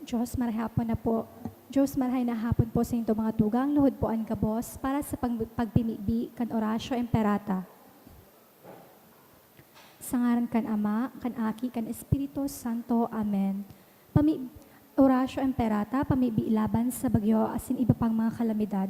Diyos, marahapon na po. Diyos, marahay na hapon po sa inyo mga tugang, luhod po ang kabos, para sa pagpimibi, kan orasyo emperata. Sa ngaran kan Ama, kan Aki, kan Espiritu Santo. Amen. Orasyo emperata, pamibi ilaban sa bagyo asin iba pang mga kalamidad.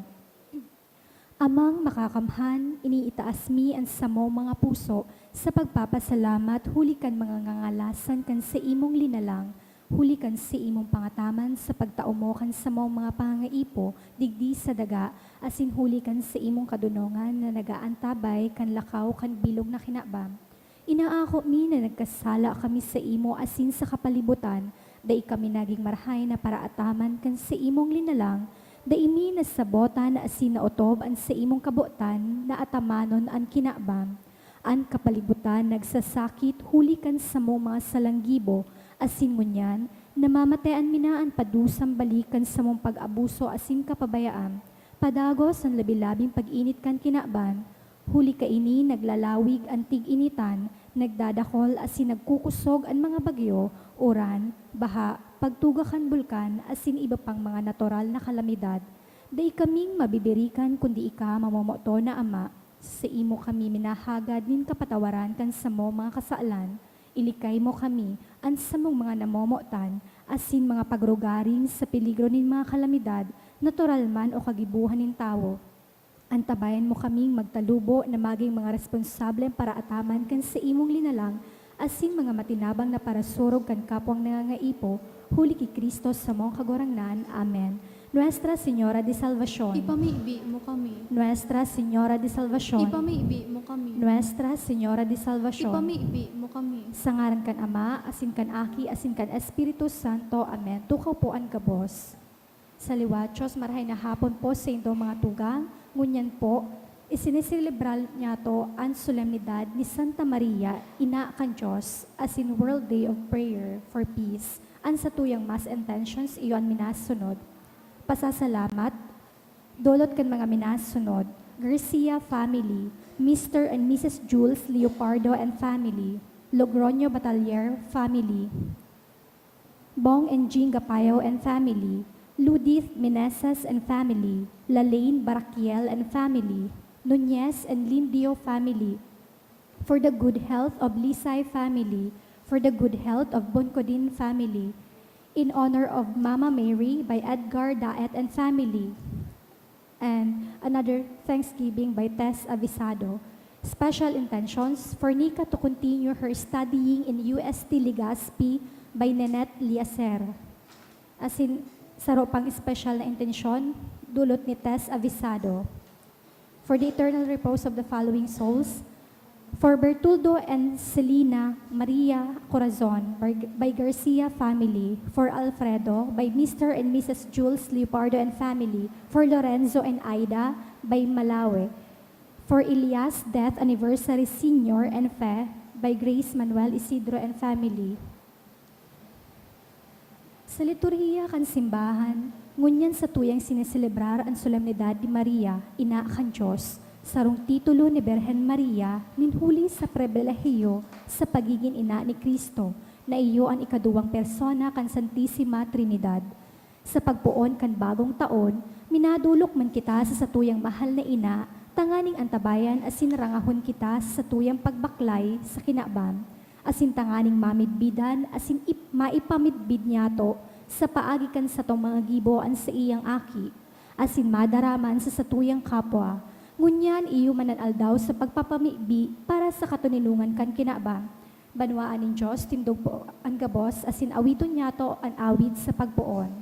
Amang makakamhan, iniitaas mi ang samo mga puso sa pagpapasalamat, huli kan mga ngangalasan kan sa imong linalang, huli kan sa imong pangataman sa pagtaumo kan sa mga pangangaipo, digdi sa daga, asin huli kan sa imong kadunongan na nagaantabay kan lakaw kan bilog na kinabam. Inaako mi na nagkasala kami sa imo asin sa kapalibutan, dai kami naging marhay na paraataman kan sa imong linalang, dai mi nasabotan na asin na otob an sa imong kabutan na atamanon an kinabam. An kapalibutan nagsasakit huli kan sa mga salanggibo, asin ngunyan, namamatayan minaan padusang balikan sa mong pag-abuso asin kapabayaan, padagos ang labi-labing pag-init kan kinaban, huli ka ini naglalawig ang tig-initan, nagdadakol asin nagkukusog ang mga bagyo, uran, baha, pagtugakan bulkan, asin iba pang mga natural na kalamidad. Dai kaming mabibirikan kundi ika mamomoto na Ama, sa imo kami minahagad nin kapatawaran kan sa mo mga kasaalan, ilikay mo kami, ang samong mga namomotan, asin mga pagrugaring sa peligro nin mga kalamidad, natural man o kagibuhan nin tao. Antabayan mo kaming magtalubo na maging mga responsable para ataman kan sa imong linalang, asin mga matinabang na parasurog kan kapwang nangangaipo, huli ki Kristo sa mong kagorangnan. Amen. Nuestra Señora de Salvación. Ipamibi mo kami. Nuestra Señora de Salvación. Ipamibi mo kami. Nuestra Señora de Salvación. Ipamibi mo kami. Sa ngaran kan Ama, asin kan Aki, asin kan Espiritu Santo. Amen. Tukaw po ang kabos. Sa liwachos, marahay na hapon po sa inyo mga tugang. Ngunyan po, isineselebral niya to ang solemnidad ni Santa Maria, Ina kan Diyos, as in World Day of Prayer for Peace. Ang sa tuyang mass intentions, iyon minasunod. Pasasalamat, dolot kan mga minasunod. Garcia family, Mr. and Mrs. Jules Leopardo and family, Logroño Batalier family, Bong and Jean Gapayo and family, Ludith Meneses and family, Lalaine Barakiel and family, Nunez and Lindio family, for the good health of Lisay family, for the good health of Boncodin family, in honor of Mama Mary by Edgar Daet and family, and another Thanksgiving by Tess Avisado. Special intentions for Nika to continue her studying in UST Legazpi by Nenette Liacer. As in, saro pang special na intensyon, dulot ni Tess Avisado. For the eternal repose of the following souls, for Bertuldo and Selina Maria Corazon by Garcia family, for Alfredo by Mr. and Mrs. Jules Leopardo and family, for Lorenzo and Aida by Malawe, for Elias death anniversary senior and Fe by Grace Manuel Isidro and family. Sa liturhiya kan simbahan, ngunyan sa tuyang sineselebrar ang solemnidad ni Maria, Ina kan Diyos, sarong titulo ni Birhen Maria, ninhuli sa pribilehiyo sa pagiging ina ni Kristo, na iyo ang ikaduwang persona kan Santissima Trinidad. Sa pagpuon kan bagong taon, minadulok man kita sa tuyang mahal na ina, tanganing antabayan asin rangahon kita sa tuyang pagbaklay sa kinabam, asin tanganing mamidbidan, asin maipamidbid niya to, sa paagikan sa tong mga giboan sa iyang aki, asin madaraman sa satuyang kapwa, ngunyan iyo mananaldaw sa pagpapamibi para sa katuninungan kan kinabang. Banwaan ng Diyos, tindog po ang gabos, asin awiton niya to ang awid sa pagpuon.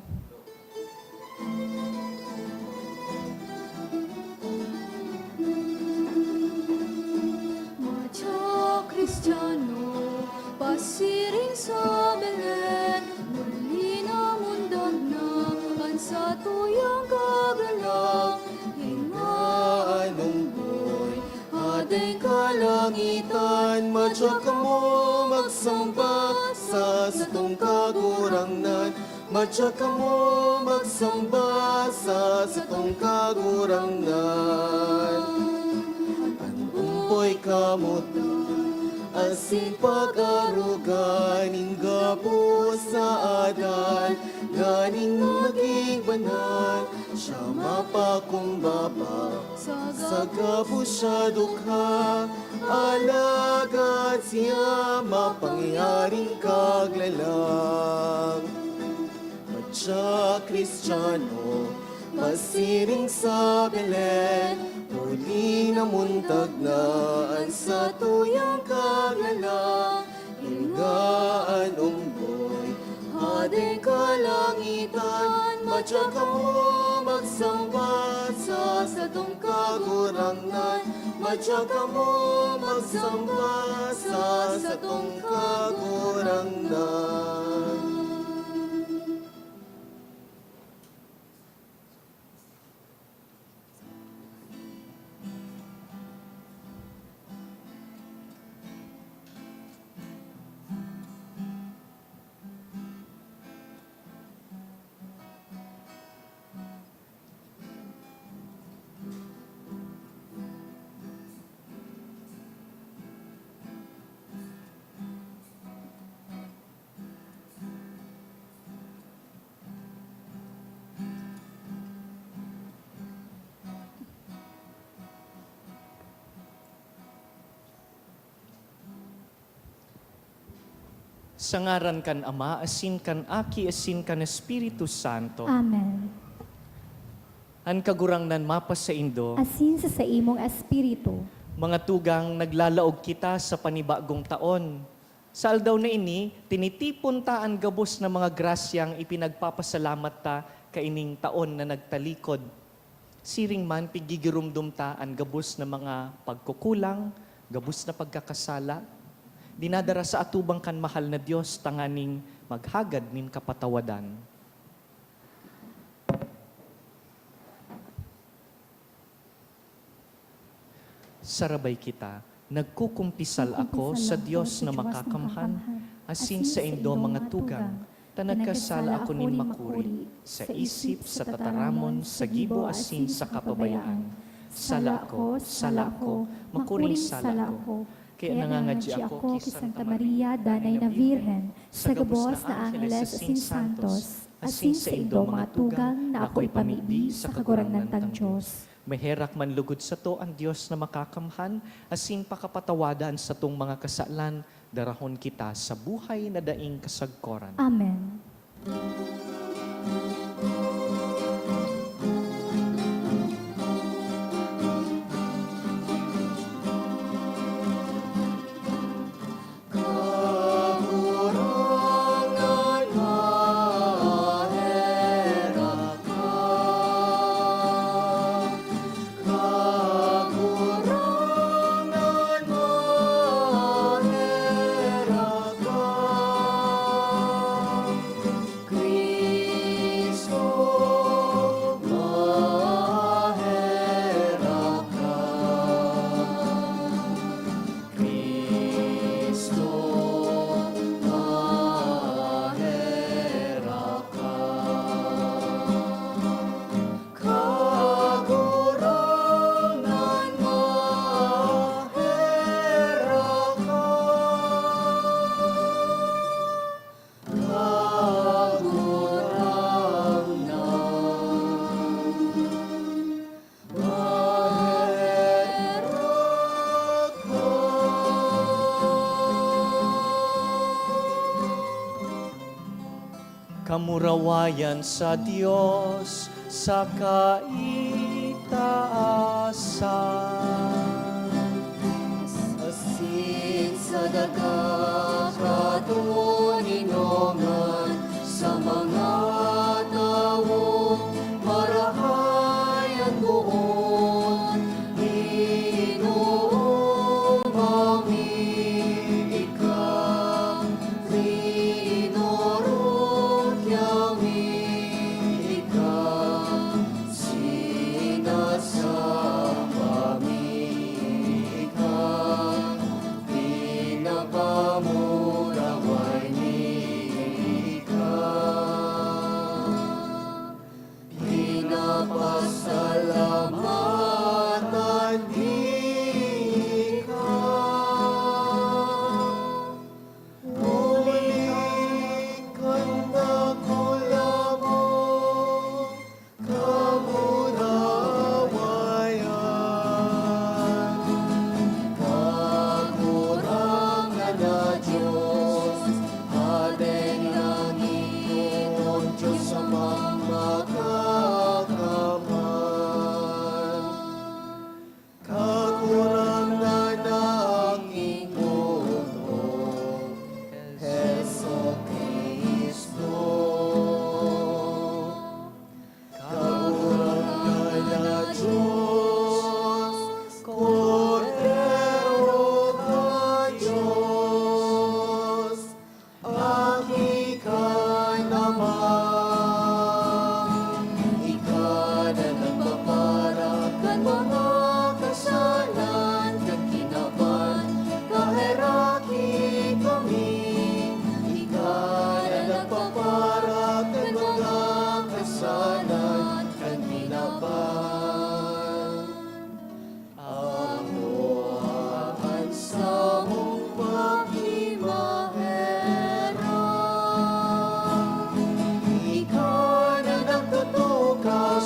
Madya Kristiyano, pasiring sa Belen, muli na mundag na, ang sa tuyang kagalang, hingaan ng boy, ating kalangitan, madya ka mo magsamba sa satong kagurangnan, madya ka mo magsamba sa satong kagurangnan. Ang umpoy kamutan, asin pag-arugan, ingga po sa adan, hangganing maging banal, siya mapakumbaba sa gabos sa dukha, alagad siya mapangyaring kaglalang. Madya Kristiyano, pasiring sa Belen, muli na muntag na ang sa tuyang kaglalang, ilgaan umboy, hadeng kalangitan, madya ka mo magsamba sa satong kagurangnan, madya ka mo magsamba sa satong kagurangnan. Sa ngaran kan Ama, asin kan Aki, asin kan Espiritu Santo. Amen. An kagurangnan mapas sa Indo, Asin sa imong espiritu, mga tugang naglalaog kita sa panibagong taon. Sa aldaw na ini, tinitipon ta ang gabos na mga grasyang ipinagpapasalamat ta kaining taon na nagtalikod. Siring man pigigirumdum ta ang gabos na mga pagkukulang, gabos na pagkakasala, dinadara sa atubang kan mahal na Diyos tanganing maghagad nin kapatawadan. Sarabay kita, nagkukumpisal ako sa Diyos na makakamhan, asin sa indo mga tugang, tanagkasala ako nin makuri, sa isip, sa tataramon, sa gibo asin sa kapabayaan. Sala ko, makuring sala ko. Kaya nangangadya ako kay Santa Maria, Danay na Virhen, sa gabos na Angeles asin Santos, asin sa indo mga tugang na ako ipamibi sa kagurangnan tang Diyos. Maherak man lugod sa to ang Diyos na makakamhan, asin pakapatawadan sa tong mga kasalan, darahon kita sa buhay na daing kasagkoran. Amen. Kamurawayan sa Diyos sa kaitaasan. Asin sa dagat katuninongan sa mga tao, marahayan buon, Ginoong ika, Rinorot yami ika, sinasama ika, pinapamuraway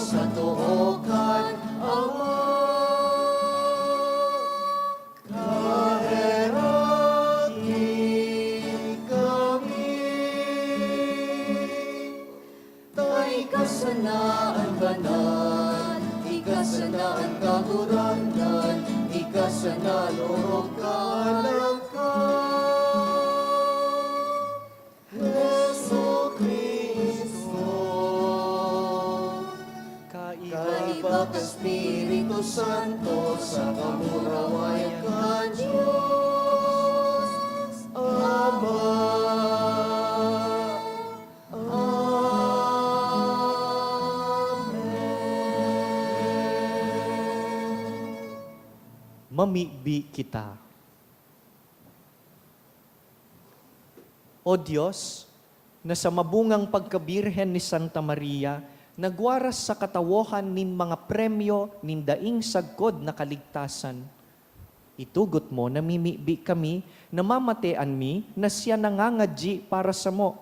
sa tuokan, Ama. Kaherakin kami, tay kasanaan banal, ikasanaan kahurangan, ikasanaan orong kalangkan. Yesu Kristo, kaiba ka Espiritu Santo, sa kamurawayan ka Diyos, Ama. Mamibi kita. O Diyos, na sa mabungang pagkabirhen ni Santa Maria, nagwaras sa katawohan nin mga premyo nin daing sagkod na kaligtasan. Itugot mo na mimibi kami, na mamatean mi, na siya nangangadji para sa mo.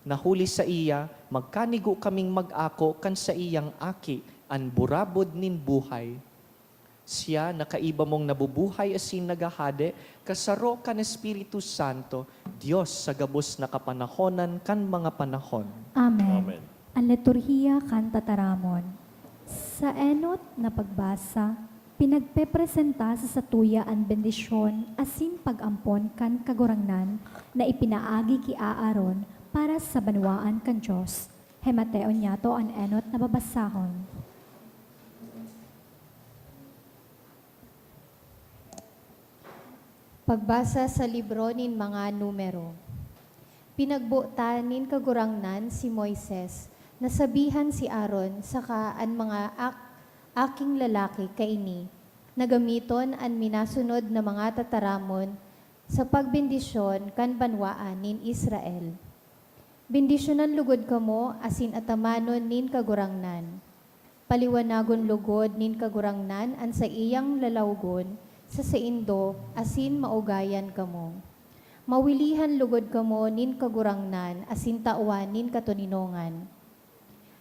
Nahuli sa iya, magkanigo kaming mag-ako kan sa iyang aki, an burabod nin buhay. Siya nakaiba mong nabubuhay asin nagahade, kasaro kan Espiritu Santo, Diyos sa gabos na kapanahonan kan mga panahon. Amen. Ang liturhiya kan tataramon. Sa enot na pagbasa, pinagpepresenta sa satuya ang bendisyon asin pag-ampon kan kagurangnan na ipinaagi ki Aaron para sa banwaan kan Diyos. Hemateo niya to ang enot na babasahon. Pagbasa sa libro nin mga numero. Pinagbutan nin kagurangnan si Moises, nasabihan si Aaron saka an mga aking lalaki kaini, nagamiton an minasunod na mga tataramon sa pagbendisyon kan banwaan nin Israel. Bendisyonan lugod kamo asin atamanon nin kagurangnan. Paliwanagon lugod nin kagurangnan an sa iyang lalawgon, sa saindo, asin maugayan kamo. Mawilihan lugod kamo nin kagurangnan, asin tauan nin katuninongan.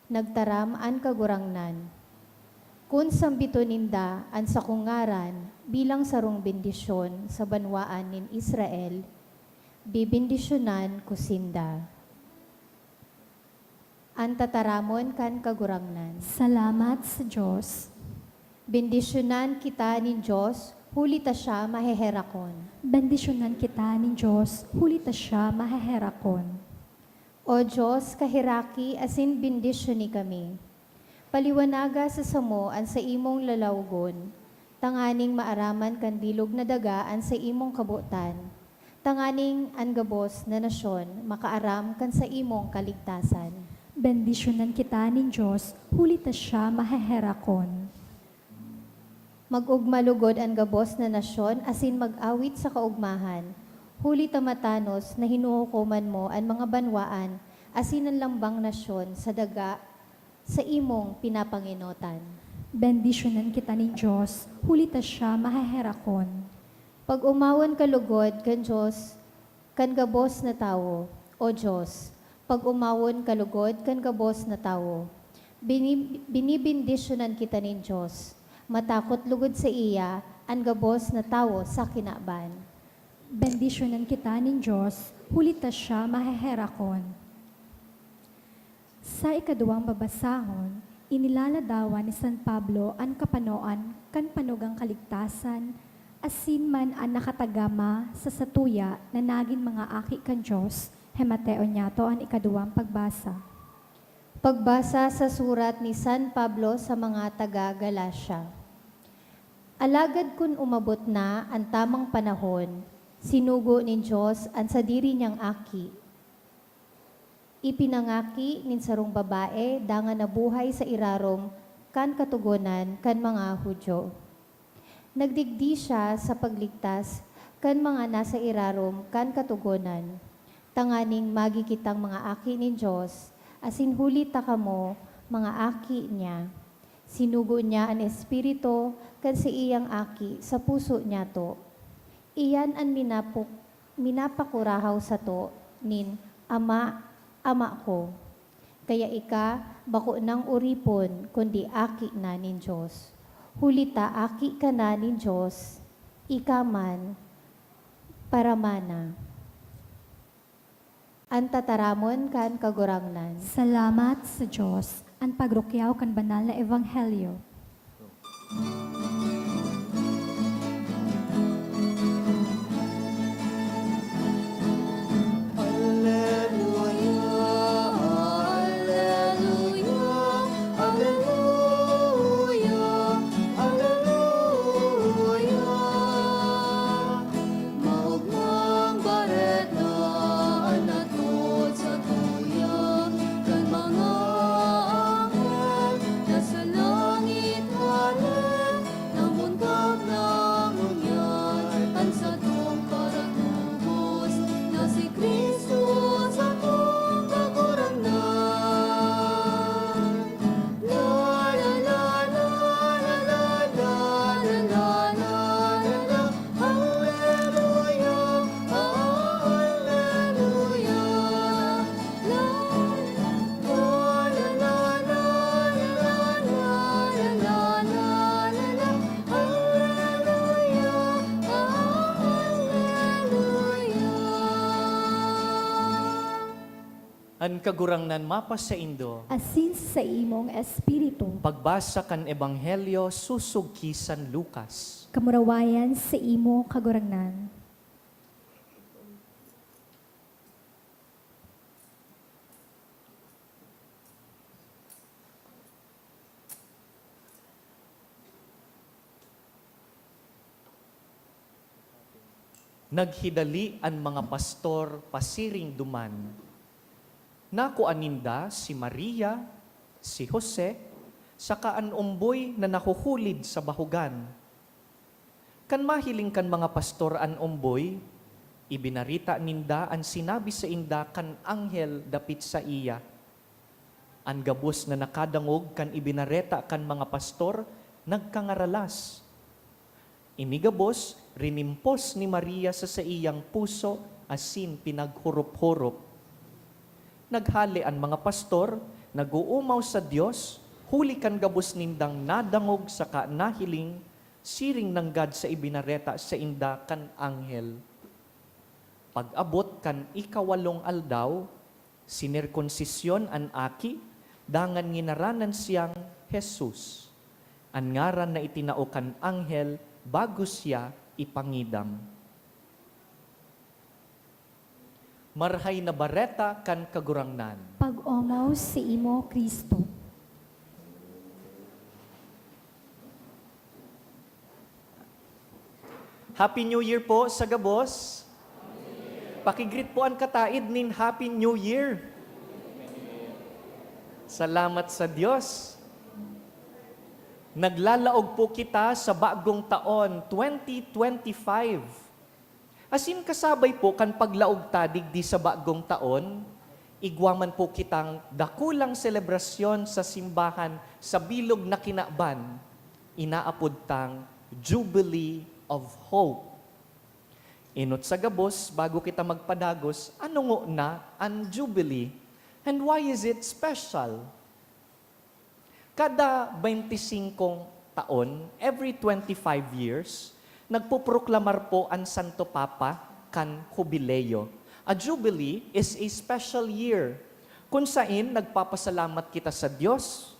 Nagtaram an kagurangnan. Kun sambito ninda an sakungaran bilang sarong bendisyon sa banwaan nin Israel, bibindisyonan kusinda. An tataramon kan kagurangnan. Salamat sa Diyos. Bendisyonan kita nin Diyos, huli ta siya maheherakon. Bendisyonan kita ni Diyos, huli ta siya maheherakon. O Diyos, kahiraki asin bendisyon ni kami. Paliwanaga sa samo an sa imong lalawgon, tanganing maaraman kan bilog na dagaan sa imong kabutan, tanganing an gabos na nasyon makaaram kan sa imong kaligtasan. Bendisyonan kita ni Diyos, huli ta siya maheherakon. Mag-ugmalugod ang gabos na nasyon, asin mag-awit sa kaugmahan. Huli tamatanos na hinuhukuman mo ang mga banwaan, asin ang lambang nasyon sa daga sa imong pinapanginotan. Bendisyonan kita ni Diyos, huli ta siya maheherakon. Pag umawan kalugod kan Diyos, kan gabos na tawo, o Diyos, pag umawon kalugod kan gabos na tawo, binibindisyonan kita ni Diyos. Matakot lugod sa iya, ang gabos na tawo sa kinaban. Bendisyonan kita ni Diyos, huli ta siya maheherakon. Sa ikaduwang babasahon, inilaladawan ni San Pablo ang kapanoan kan panugang kaligtasan, asin man ang nakatagama sa satuya na naging mga aki kan Diyos. Hemateo niya to ang ikaduwang pagbasa. Pagbasa sa surat ni San Pablo sa mga taga-Galacia. Alagad kun umabot na ang tamang panahon, sinugo ni Diyos ang sa diri niyang aki. Ipinangaki nin sarong babae dangan nabuhay sa irarom kan katugunan kan mga Hudyo. Nagdigdi siya sa pagligtas kan mga nasa irarom kan katugunan. Tanganing magikitang mga aki ni Diyos, asin huli ta kamo mga aki niya. Sinugo niya ang espiritu kan sa iyang aki sa puso niya to. Iyan ang minapakurahaw sa to nin ama ko. Kaya ika, bako ng uripon, kundi aki na nin Diyos. Hulita aki ka na nin Diyos, ikaman, paramana. Antataramon kan kagurangnan. Salamat sa Diyos, ang pagrukyaw kan banal na ebanghelyo. An kagurangnan mapas sa Indo, Asin sa imong espiritu, pagbasa kan Ebanghelyo susug kisan Lucas. kamurawayan sa imo kagurangnan. Naghidali ang mga pastor pasiring duman. Naku aninda si Maria, si Jose, saka an umboy na nahuhulid sa bahugan. Kan mahiling kan mga pastor an umboy, ibinarita ninda ang sinabi sa inda kan anghel dapit sa iya. An gabos na nakadangog kan ibinareta kan mga pastor, nagkangaralas. Inigabos, rinimpos ni Maria sa iyang puso, asin pinaghurup-hurup. Naghali ang mga pastor, nag-uumaw sa Diyos, huli kan gabos nindang nadangog sa nahiling, siring ng God sa ibinareta sa inda kan anghel. Pag-abot kan ikawalong aldaw, sinerkonsisyon an aki, dangan nginaranan siyang Jesus. Ang ngaran na itinao kan anghel, bago siya ipangidam. Marhay na bareta kan kagurangnan. Pag-umaw sa imo Kristo. Happy New Year po sa gabos. Pakigreet po ang kataid nin Happy New Year. Salamat sa Diyos. Naglalaog po kita sa bagong taon, 2025. Asin kasabay po kan paglaog ta digdi sa bagong taon, igwaman po kitang dakulang selebrasyon sa simbahan sa bilog na kinakban, inaapod tang Jubilee of Hope. Inot sa gabos, bago kita magpadagos, ano ngo na ang Jubilee? And why is it special? Kada 25 taon, every 25 years, nagpuproklamar po ang Santo Papa kan Jubileo. A Jubilee is a special year kung saan nagpapasalamat kita sa Diyos,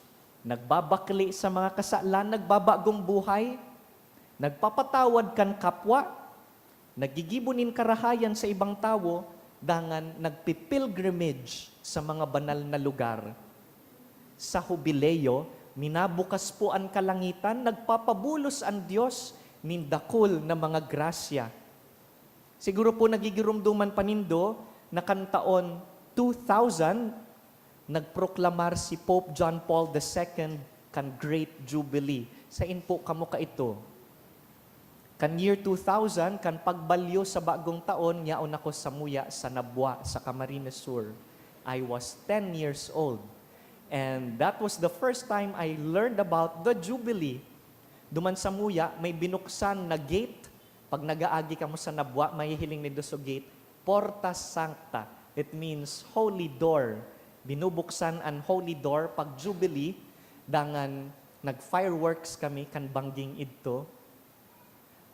nagbabakli sa mga kasalan, nagbabagong buhay, nagpapatawad kan kapwa, nagigibunin karahayan sa ibang tao, dangan nagpipilgrimage sa mga banal na lugar. Sa Jubileo, minabukas po ang kalangitan, nagpapabulos ang Diyos nindakol na mga grasya. Siguro po nagigirumduman panindo na kan taon 2000, nagproklamar si Pope John Paul II kan Great Jubilee. Sain po kamo ka ito? Kan year 2000, kan pagbalyo sa bagong taon, yaon ako sa muya sa Nabwa, sa Camarines Sur. I was 10 years old. And that was the first time I learned about the Jubilee. Duman sa muya, may binuksan na gate. Pag nag-aagi ka mo sa Nabwa, may hiling nido sa gate, Porta Sancta. It means holy door. Binubuksan ang holy door pag Jubilee, dangan nag-fireworks kami kan bangging idto.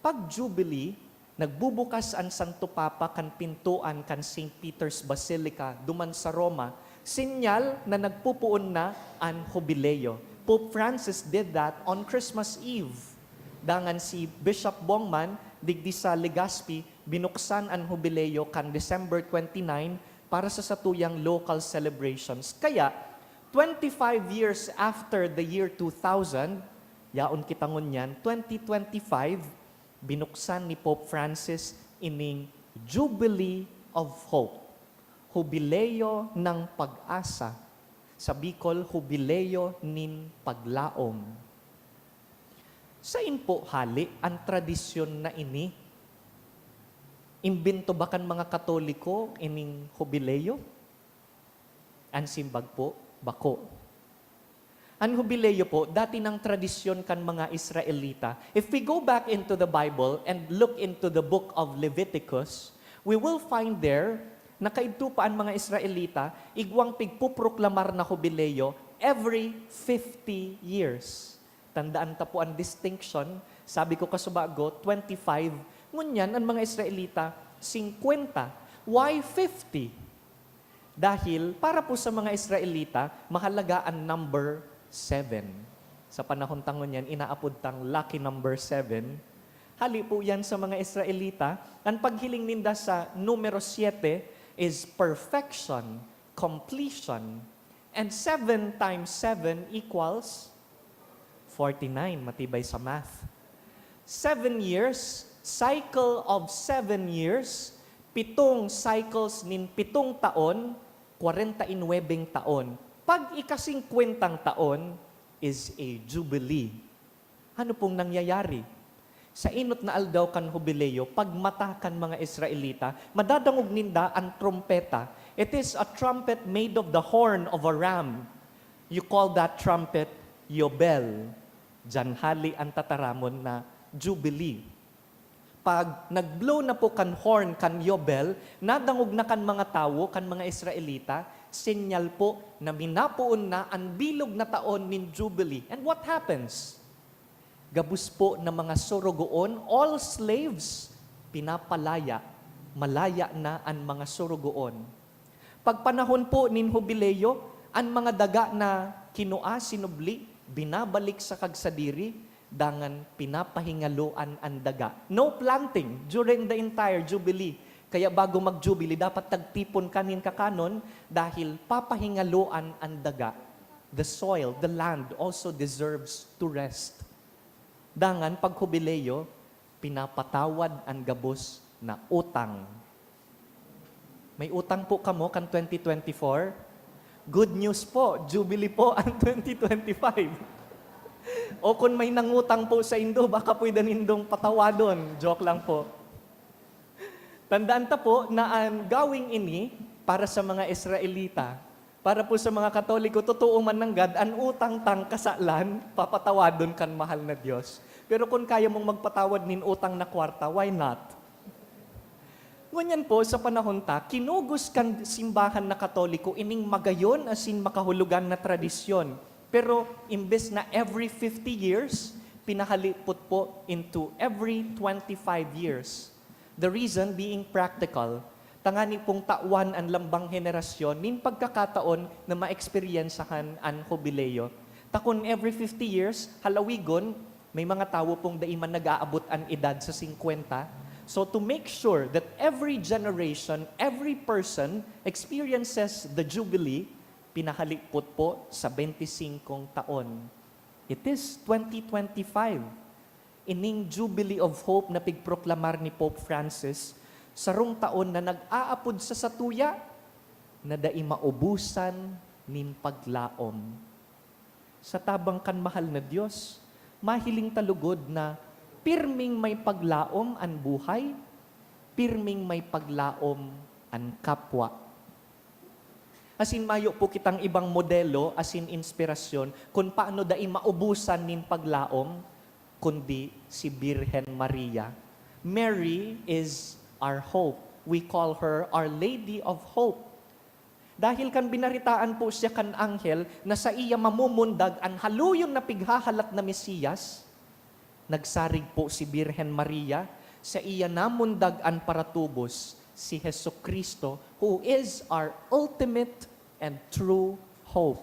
Pag Jubilee, nagbubukas ang Santo Papa kan pintuan kan St. Peter's Basilica duman sa Roma, sinyal na nagpupuon na ang Jubileo. Pope Francis did that on Christmas Eve. Dangan si Bishop Bongman, digdi sa Legazpi, binuksan ang Jubileo kan December 29 para sa satuyang local celebrations. Kaya, 25 years after the year 2000, yaon kitangon yan, 2025, binuksan ni Pope Francis ining Jubilee of Hope. Jubileo ng pag-asa. Sa Bicol, Jubileo nin paglaom. Sa po hali ang tradisyon na ini? Imbento ba kan mga Katoliko ining Jubileo? Ang simbag po, bako. Ang Jubileo po, dati ng tradisyon kan mga Israelita. If we go back into the Bible and look into the book of Leviticus, we will find there na kaidto pa ang mga Israelita, igwang pigpuproklamar na Jubileo every 50 years. Tandaan ta po ang distinction, sabi ko kasubago, 25, ngunyan ang mga Israelita, 50. Why 50? Dahil para po sa mga Israelita, mahalaga ang number 7. Sa panahon tangon yan, inaapod tang lucky number 7. Hali po yan sa mga Israelita. Ang paghiling ninda sa numero 7 is perfection, completion. And 7 times 7 equals 49. Matibay sa math. 7 years, cycle of 7 years, 7 cycles nin 7 taon, 49 taon. Pag ika-50 taon is a jubilee. Ano pong nangyayari? Sa inot na aldaw kan Jubileo, pag mata kan mga Israelita, madadangog ninda ang trompeta. It is a trumpet made of the horn of a ram. You call that trumpet Yobel. Diyan hali ang tataramon na Jubilee. Pag nag-blow na po kan horn, kan Yobel, nadangog na kan mga tao, kan mga Israelita, sinyal po na minapuon na ang bilog na taon nin Jubilee. And what happens? Gabus po ng mga surugoon, all slaves, pinapalaya, malaya na ang mga surugoon. Pag panahon po nin Jubileo, ang mga daga na kinua, sinubli, binabalik sa kagsadiri, dangan pinapahingaloan ang daga. No planting during the entire Jubilee. Kaya bago mag-Jubilee, dapat tagtipon kanin kakanon dahil papahingaloan ang daga. The soil, the land also deserves to rest. Dangan, pag Jubileo, pinapatawad ang gabos na utang. May utang po kamo kan 2024. Good news po, Jubilee po ang 2025. O kung may nangutang po sa Indo, baka pwede nindong patawadon. Joke lang po. Tandaan ta po na ang gawing ini para sa mga Israelita, para po sa mga Katoliko, totoo man ng God, ang utang tang kasalan, papatawadon kan mahal na Diyos. Pero kung kaya mong magpatawad nin utang na kwarta, why not? Ngunyan po, sa panahon ta, kinugos kan simbahan na Katoliko, ining magayon asin makahulugan na tradisyon. Pero imbes na every 50 years, pinahalipot po into every 25 years. The reason being practical, tangani pong tawan ang lambang henerasyon, nin pagkakataon na ma-experiensahan ang Jubileo. Takon every 50 years, halawigon, may mga tao pong daiman nag-aabot ang edad sa 50. So to make sure that every generation, every person experiences the Jubilee, pinahalipot po sa 25 taon. It is 2025. Ining Jubilee of Hope na pigproklamar ni Pope Francis, sarong taon na nag-aapod sa satuya, na dai maubusan nin paglaom. Sa tabang kan mahal na Diyos, mahiling talugod na pirming may paglaom ang buhay, pirming may paglaom ang kapwa. Asin mayo po kitang ibang modelo, asin inspirasyon, kung paano dai maubusan nin paglaom, kundi si Birhen Maria. Mary is our hope. We call her Our Lady of Hope. Dahil kan binaritaan po siya kan anghel na sa iya mamumundag ang haluyon na pighahalat na Mesiyas, nagsarig po si Birhen Maria, sa iya namundag ang paratubos, si Hesus Kristo, who is our ultimate and true hope.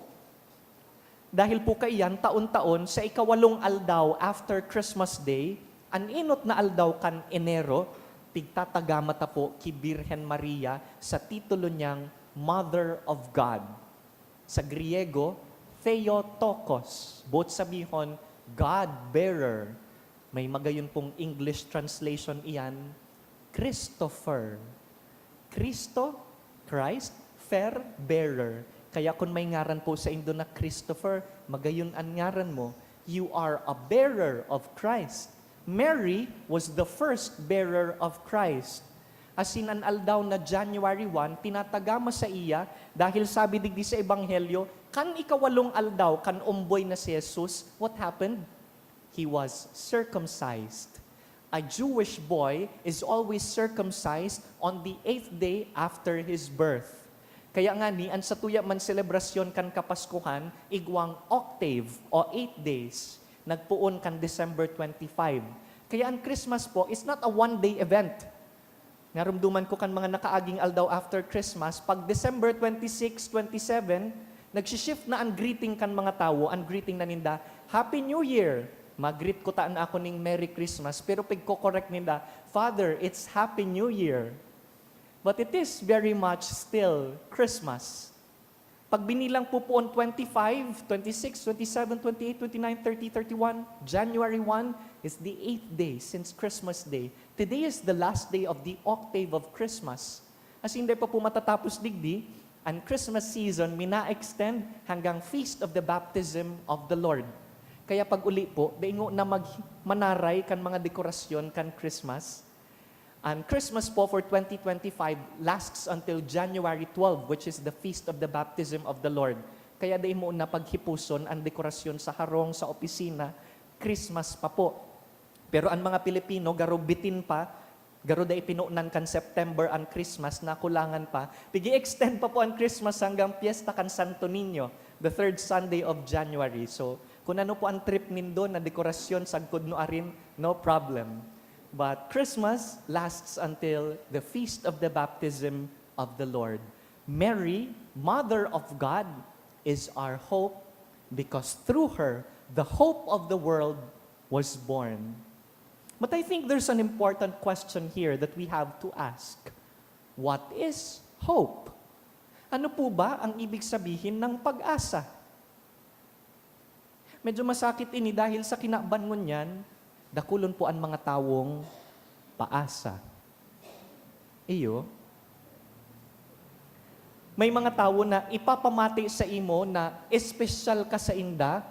Dahil po kaiyan, taon-taon, sa ikawalong aldaw after Christmas Day, ang inot na aldaw kan Enero, pigtatagamata po ki Birhen Maria sa titulo niyang Mother of God. Sa Griego, Theotokos. Both sabihon, God-bearer. May magayon pong English translation iyan, Christopher. Cristo, Christ, fair, bearer. Kaya kung may ngaran po sa Indo na Christopher, magayon ang ngaran mo, you are a bearer of Christ. Mary was the first bearer of Christ. As in an aldaw na January 1, tinatagama sa iya dahil sabi digdi sa Ebanghelyo, kan ikawalong aldaw, kan umboy na si Jesus, what happened? He was circumcised. A Jewish boy is always circumcised on the 8th day after his birth. Kaya nga ni, ang sa tuya man selebrasyon kan Kapaskuhan, igwang octave o 8 days, nagpuon kan December 25. Kaya ang Christmas po is not a one-day event. Narumduman ko kan mga nakaaging aldaw after Christmas, pag December 26, 27, nagsishift na ang greeting kan mga tao, ang greeting na ninda, Happy New Year! Mag-greet ko taan ako ning Merry Christmas, pero pagko-correct ninda, Father, it's Happy New Year. But it is very much still Christmas. Pag binilang po po on 25, 26, 27, 28, 29, 30, 31, January 1 is the 8th day since Christmas Day. Today is the last day of the octave of Christmas. As hindi pa po matatapos digdi, ang Christmas season mina-extend hanggang Feast of the Baptism of the Lord. Kaya pag uli po, daingo na manaray kan mga dekorasyon kan Christmas. And Christmas po for 2025 lasts until January 12, which is the Feast of the Baptism of the Lord. Kaya dahi mo na paghipuson ang dekorasyon sa harong, sa opisina, Christmas pa po. Pero ang mga Pilipino, garo bitin pa, garo dahi pinuunan kan September ang Christmas, na kulangan pa. Pigi-extend pa po ang Christmas hanggang Fiesta kan Santo Niño, the third Sunday of January. So, kung ano po ang trip nindo na dekorasyon, sagkod no arin, no problem. But Christmas lasts until the Feast of the Baptism of the Lord. Mary, Mother of God, is our hope because through her, the hope of the world was born. But I think there's an important question here that we have to ask. What is hope? Ano po ba ang ibig sabihin ng pag-asa? Medyo masakit ini dahil sa kinabangon yan, dakulon po ang mga tawong paasa. Iyo. May mga tawo na ipapamati sa imo na espesyal ka sa inda,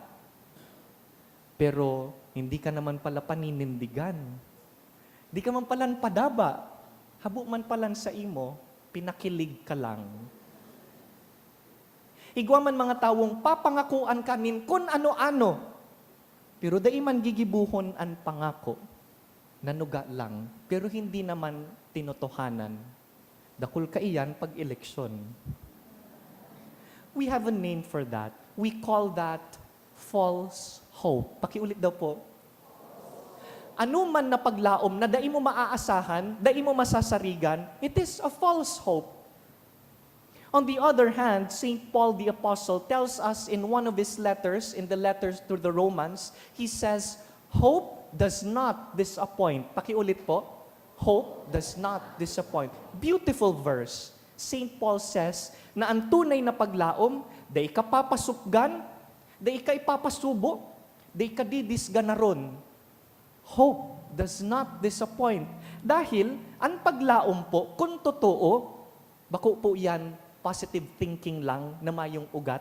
pero hindi ka naman pala paninindigan. Di ka man pala padaba. Habo man pala sa imo, pinakilig ka lang. Igwa man mga tawong papangakuan kanin kung ano-ano, pero dai man gigibuhon ang pangako, nanuga lang, pero hindi naman tinotohanan. Dakul ka iyan pag eleksyon. We have a name for that. We call that false hope. Pakiulit daw po. Ano man na paglaom na dai mo maaasahan, dai mo masasarigan, it is a false hope. On the other hand, St. Paul the Apostle tells us in one of his letters, in the letters to the Romans, he says, hope does not disappoint. Pakiulit po, hope does not disappoint. Beautiful verse. St. Paul says na ang tunay na paglaom, day ka papasupgan, day ka ipapasubo, day ka didisganaron. Hope does not disappoint. Dahil ang paglaom po, kung totoo, bako po yan, positive thinking lang na mayong ugat.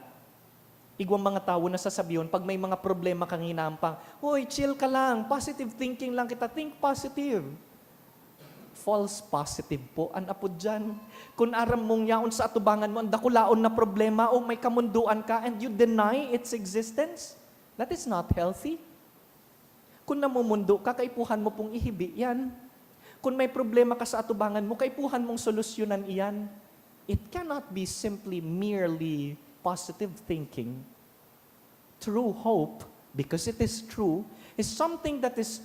Igwang mga tao na sasabihin, pag may mga problema kang hinampang, hoy, chill ka lang, positive thinking lang kita, think positive. False positive po, an apod dyan. Kung aram mong yaon sa atubangan mo, ang dakulaon na problema, o may kamunduan ka, and you deny its existence, that is not healthy. Kung namumundo ka, kaipuhan mo pong ihibi yan. Kung may problema ka sa atubangan mo, kaipuhan mong solusyonan iyan. it cannot be simply merely positive thinking. True hope, because it is true, is something that is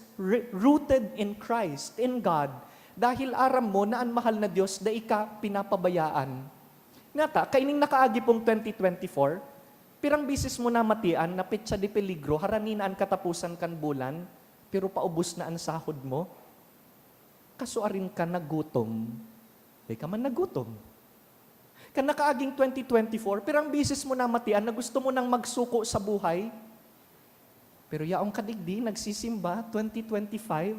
rooted in Christ, in God. Dahil aram mo na ang mahal na Diyos, da ika pinapabayaan. Nata, kaining nakaagi pong 2024, pirang bisis mo na matian, na petsa di peligro, haraninaan katapusan kan bulan, pero paubos na ang sahod mo, kasuarin ka nagutom. Di ka man nagutom. Kan nakaaging 2024, pirang bisis mo na matian na gusto mo nang magsuko sa buhay, pero yaong kadigdi, nagsisimba 2025.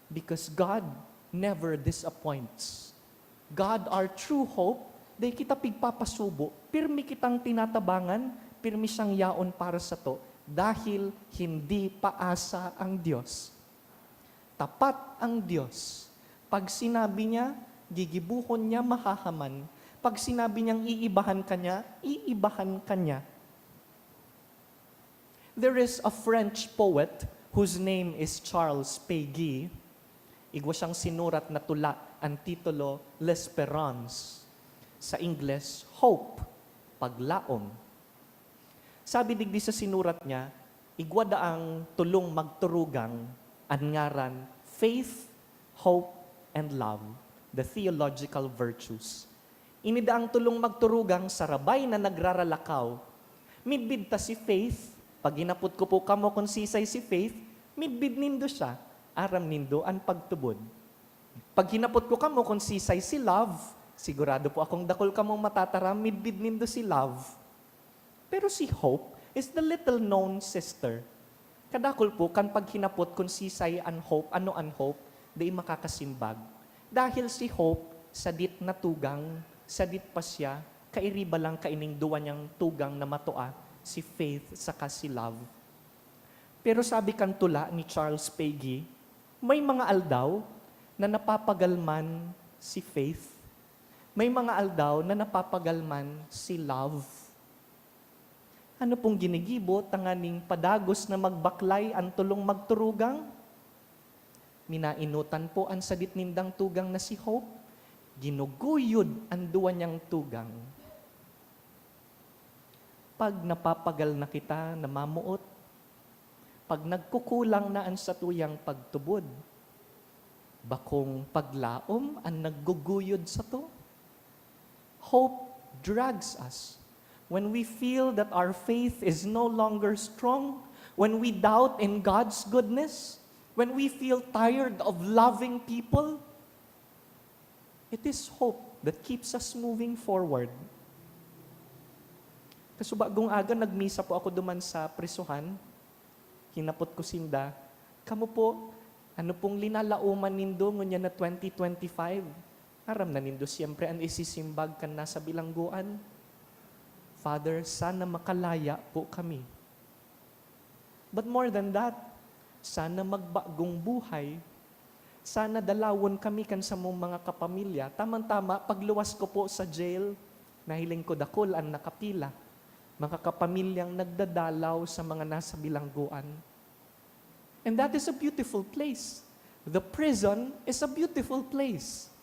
Because God never disappoints. God, our true hope, day kita pigpapasubo, pirmi kitang tinatabangan, pirmi siyang yaon para sa to, dahil hindi paasa ang Diyos. Tapat ang Diyos. Pag sinabi niya, gigibuhon niya, mahahaman. Pag sinabi niyang iibahan ka niya, iibahan ka niya. There is a French poet whose name is Charles Péguy. Igwa siyang sinurat na tula, ang titulo, L'Espérance. Sa Ingles, Hope, Paglaom. Sabi digdi sa sinurat niya, igwa daang tulong magturugang, ang ngaran, Faith, Hope, and Love, the theological virtues. Inidaang tulong magturugang sarabay na nagraralakaw. Midbid ta si Faith, pag ginapot ko po kamo kung sisay si Faith, midbid nindo siya, aram nindo ang pagtubod. Pag hinapot ko kamo kung sisay si Love, sigurado po akong dakol kamong matataram, midbid nindo si Love. Pero si Hope is the little known sister. Kadakol po kan pag hinapot kung sisay ang Hope, ano ang Hope, di makakasimbag. Dahil si Hope, sadit na tugang, sadit pa siya, kairiba lang kaining duwa niyang tugang na matua, si Faith saka si Love. Pero sabi kan tula ni Charles Péguy, may mga aldaw na napapagalman si Faith. May mga aldaw na napapagalman si Love. Ano pong ginigibo, tanganing padagos na magbaklay ang tulong magturugang? Minainutan po ang sadit nindang tugang na si Hope. Ginuguyod ang duwa niyang tugang. Pag napapagal na kita, namamuot. Pag nagkukulang na ang satuyang pagtubod, bakong paglaom ang nagguguyod sa to. Hope drags us. When we feel that our faith is no longer strong, when we doubt in God's goodness, when we feel tired of loving people, it is hope that keeps us moving forward. Kasubagong aga, nagmisa po ako duman sa prisuhan. Hinapot ko sinda, kamo po, ano pong linalauman nindo ngunya na 2025? Aram na nindo siyempre ang isisimbag kan nasa bilangguan. Father, sana makalaya po kami. But more than that, sana magbagong buhay. Sana dalawon kami kan sa mong mga kapamilya. Tamang-tama, pagluwas ko po sa jail, nahiling ko dakol ang nakapila. Mga kapamilyang nagdadalaw sa mga nasa bilangguan. And that is a beautiful place. The prison is a beautiful place.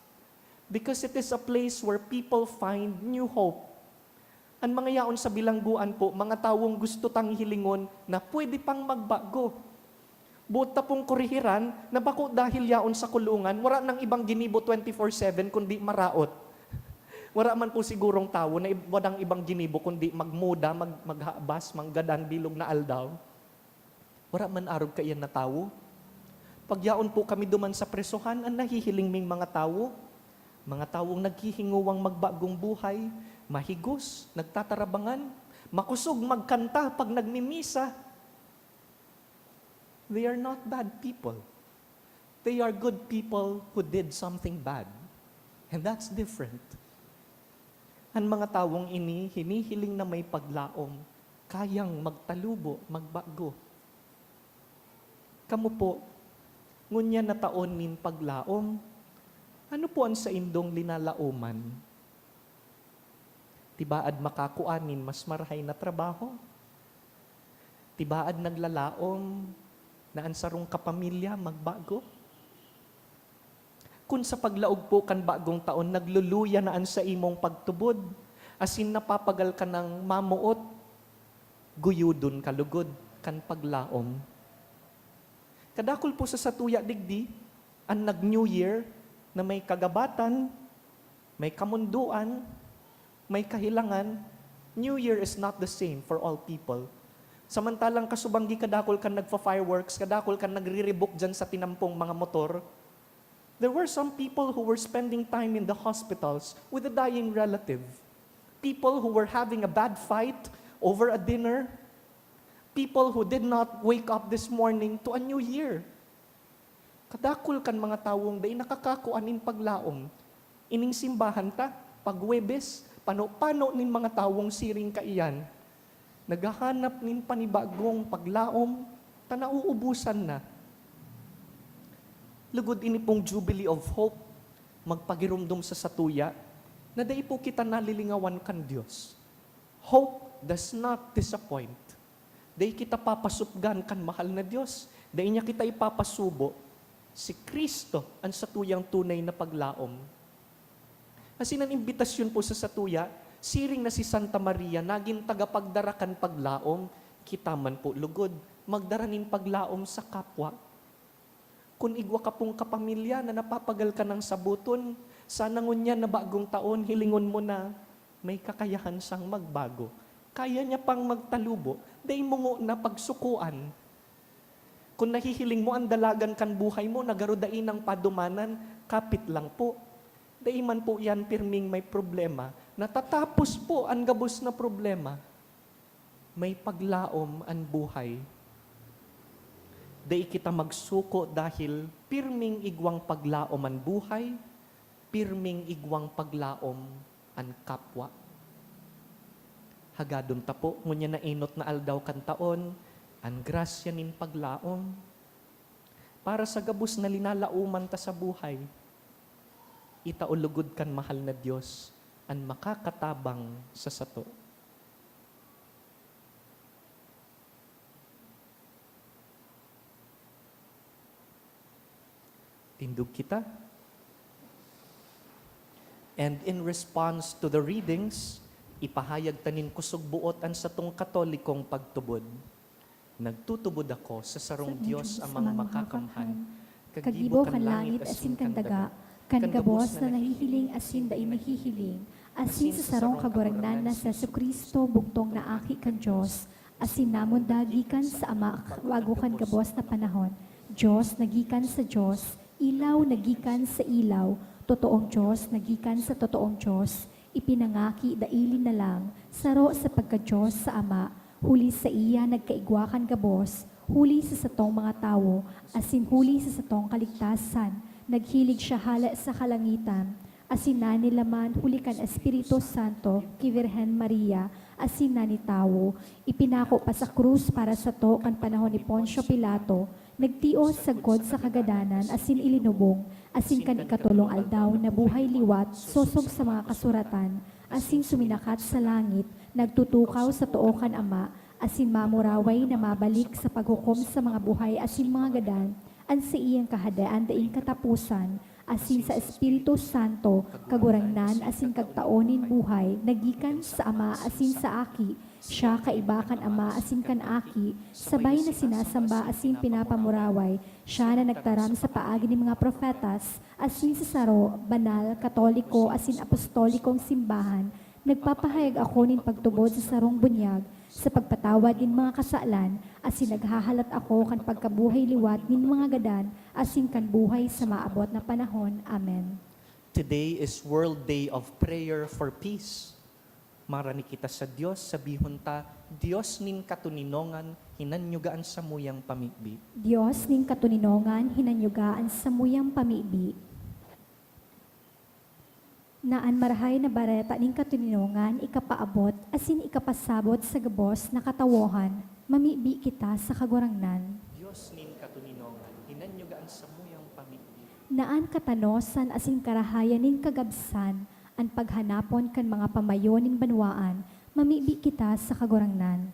Because it is a place where people find new hope. Ang mga yaon sa bilangguan po, mga tawong gusto tang hilingon na pwede pang magbago. Buta pong kurihiran na bako dahil yaon sa kulungan, wala nang ibang ginibo 24/7 kundi maraot. Wala man po sigurong tawo na wadang ibang ginibo kundi magmuda, maghabas, manggadan, bilog na aldaw. Wala man arog kaiyan na tawo. Pagyaon po kami duman sa presohan, ang nahihiling ming mga tawong naghihinguwang magbagong buhay, mahigos, nagtatarabangan, makusog magkanta pag nagmimisa. They are not bad people. They are good people who did something bad. And that's different. Ang mga tawong ini, hinihiling na may paglaom, kayang magtalubo, magbago. Kamu po, ngunya na taon nin paglaom, ano po ang sa indong linalauman? Tibaad makakuanin mas marahay na trabaho? Tibaad naglalaom na ang sarong kapamilya magbago? Kun sa paglaog po kan bagong taon, nagluluya naan sa imong pagtubod. Asin napapagal ka ng mamuot, guyudon kalugod, kan paglaom. Kadakol po sa satuya digdi, ang nag-New Year na may kagabatan, may kamunduan, may kahilangan. New Year is not the same for all people. Samantalang kasubanggi kadakol kan nagfa-fireworks, kadakol kan nagre-rebook dyan sa tinampong mga motor, there were some people who were spending time in the hospitals with a dying relative. People who were having a bad fight over a dinner. People who did not wake up this morning to a new year. Kadakol kan mga tawong day nakakakuanin paglaom. Ining simbahan ta, pagwebes, pano nin mga tawong siring kaiyan. Naghahanap nin panibagong paglaom, ta nauubusan na. Lugod ini pong Jubilee of Hope, magpagirumdum sa satuya, na dai po kita nalilingawan kan Diyos. Hope does not disappoint. Dai kita papasupgan kan mahal na Diyos. Dai niya kita ipapasubo. Si Kristo ang satuyang tunay na paglaom. Kasi ng imbitasyon po sa satuya, siring na si Santa Maria, naging tagapagdarakan paglaom, kita man po lugod, magdaranin paglaom sa kapwa. Kung igwa ka pong kapamilya na napapagal ka ng sabuton, sana ngunya na bagong taon, hilingon mo na may kakayahan siyang magbago. Kaya niya pang magtalubo, day mo na pagsukuan. Kung nahihiling mo ang dalagan kan buhay mo, nagarudain ng padumanan, kapit lang po. Day man po yan pirming may problema. Natatapos po ang gabos na problema. May paglaom ang buhay. Day kita magsuko dahil pirming igwang paglaom ang buhay, pirming igwang paglaom ang kapwa. Hagadon ta po, ngunya na inot na aldaw kan taon, ang grasya nin paglaom. Para sa gabos na linalauman ta sa buhay, itaulugod kan mahal na Diyos, ang makakatabang sa sato. Tindog kita. And in response to the readings, ipahayag tanin kusog buot ang satong katolikong pagtubod. Nagtutubod ako sa sarong Diyos amang makakamhan, kagibo kan langit asin kan daga, kan gabos na nahihiling asin dai nahihiling, asin sa sarong kagurangnan na sa Kristo bugtong na aki kan Diyos, asin namon dagikan sa ama wago kan gabos na panahon. Diyos nagikan sa Diyos, ilaw nagikan sa ilaw, totoong Diyos nagikan sa totoong Diyos, ipinangaki daili na lang, saro sa pagka-Diyos sa Ama, huli sa iya nagkaigwakan gabos, huli sa satong mga tao, asin huli sa satong kaligtasan, naghilig siya hala sa kalangitan, asin nanilaman huli kan Espiritu Santo, ki Virhen Maria, asin nani tao, ipinako pa sa krus para sa to kan panahon ni Poncio Pilato, nagtios sa God sa kagadanan, asin ilinubong, asin kan ikatulong aldaw na buhay liwat, sosog sa mga kasuratan, asin suminakat sa langit, nagtutukaw sa tuokan Ama, asin mamuraway na mabalik sa paghukom sa mga buhay, asin mga gadan, an sa iyang kahadaan daing katapusan, asin sa Espiritu Santo, kagurangnan, asin kagtaonin buhay, nagikan sa Ama, asin sa Aki, siya kaibakan Ama, asin kan Aki, sabay na sinasamba, asin pinapamuraway, siya na nagtaram sa paagi ni mga profetas, asin sa saro, banal, katoliko, asin apostolikong simbahan, nagpapahayag ako nin pagtubod sa sarong bunyag, sa pagpatawad nin mga kasalan, asin naghahalat ako kan pagkabuhay liwat nin mga gadan, asin kan buhay sa maabot na panahon. Amen. Today is World Day of Prayer for Peace. Marani kita sa Diyos, sabihon ta, Diyos nin katuninongan, hinanyugaan sa muyang pamibi. Diyos ning katuninongan, hinanyugaan sa muyang pamibi. Naan marahay na bareta ning katuninongan, ikapaabot, asin ikapasabot sa gabos na katawohan, mamibi kita sa kagurangnan. Diyos nin katuninongan, hinanyugaan sa muyang pamibi. Naan katanosan asin karahayan ning kagabsan, ang paghanapon kan mga pamayo ning banwaan, mamibi kita sa kagurangnan.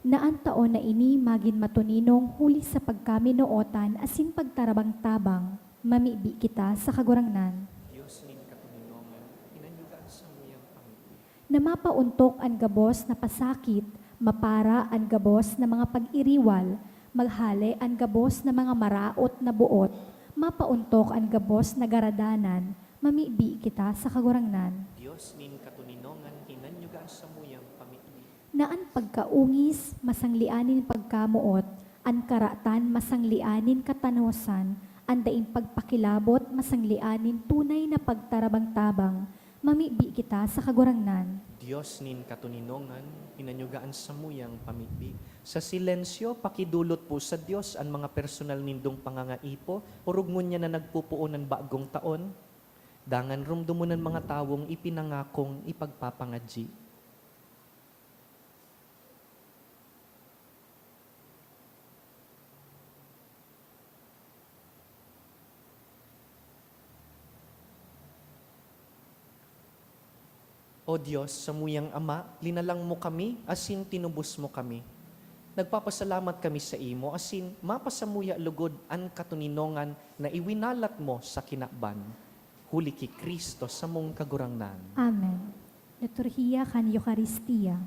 na ang taon na ini magin matuninong huli sa pagkaminootan asin pagtarabang tabang, mamibi kita sa kagurangnan. Diyos nin katuninongan, inanyugaan sa muyang pamilya. Na mapauntok ang gabos na pasakit, mapara ang gabos na mga pag-iriwal, maghali ang gabos na mga maraot na buot, mapauntok ang gabos na garadanan, mamibi kita sa kagurangnan. Diyos nin katuninongan, inanyugaan sa muyang pamilya. Na ang pagkaungis, masanglianin pagkamuot, ang karatan, masanglianin katanosan, ang daing pagpakilabot, masanglianin tunay na pagtarabang tabang, mamibi kita sa kagurangnan. Diyos nin katuninongan, inanyugaan sa muyang pamilya. Sa silensyo, pakidulot po sa Diyos ang mga personal nindong pangangaipo, urugmon niya na nagpupuon ng bagong taon, dangan rumdumunan mga tawong ipinangakong ipagpapangadji. O Diyos, sa muyang Ama, linalang mo kami, asin tinubos mo kami. Nagpapasalamat kami sa imo, asin mapasamuya lugod an katuninongan na iwinalat mo sa kinakban. Huli ki Kristo sa mong kagurangnan. Amen. Liturhiya kan Eucharistia.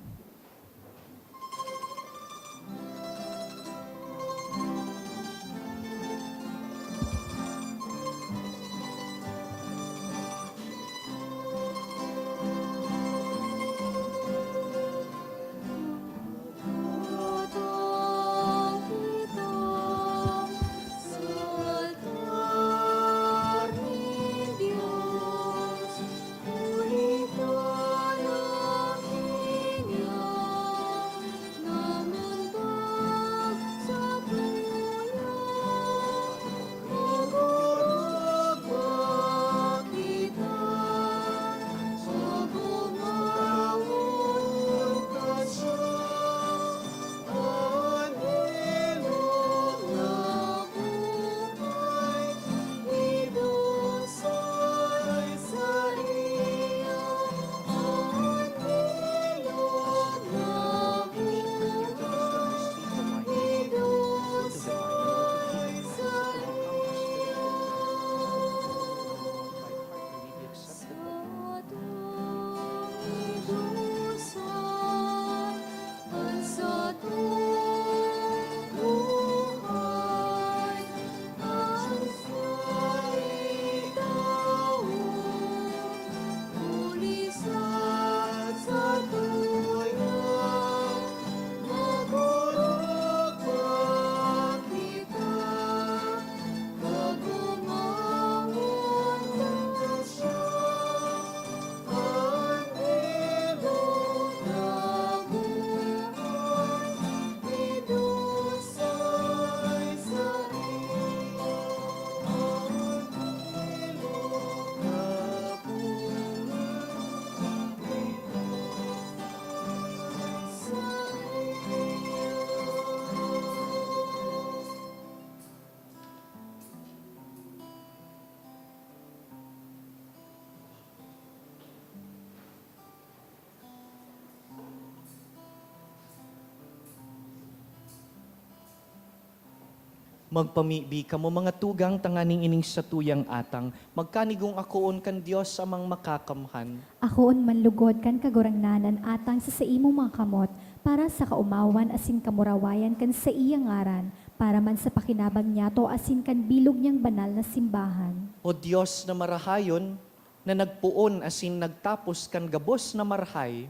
Magpamibi kamo mga tugang tanganing ining sa tuyang atang, magkanigong akoon kan Diyos amang makakamhan. Akoon manlugod kan kagurangnanan atang sa imo mga kamot, para sa kaumawan asin kamurawayan kan sa iyang ngaran, para man sa pakinabang niya to asin kan bilog niyang banal na simbahan. O Diyos na marahayon, na nagpuon asin nagtapos kan gabos na marhay,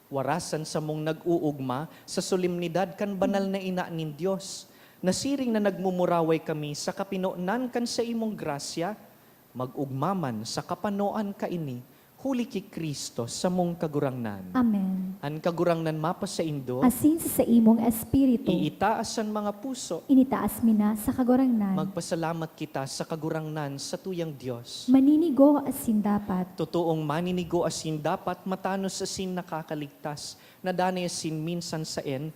warasan sa mong nag-uugma sa solemnidad kan banal na ina nin Diyos, nasiring na nagmumuraway kami sa kapinonan kan sa imong grasya, mag-ugmaman sa kapanoan kaini, huli ki Kristo sa mong kagurangnan. Amen. An kagurangnan mapa sa indo, Asin sa imong espiritu, iitaasan mga puso, initaas mina sa kagurangnan. magpasalamat kita sa kagurangnan sa tuyang Diyos. Maninigo asin dapat, Totoong maninigo asin dapat matanos asin nakakaligtas, na danay asin minsan saen,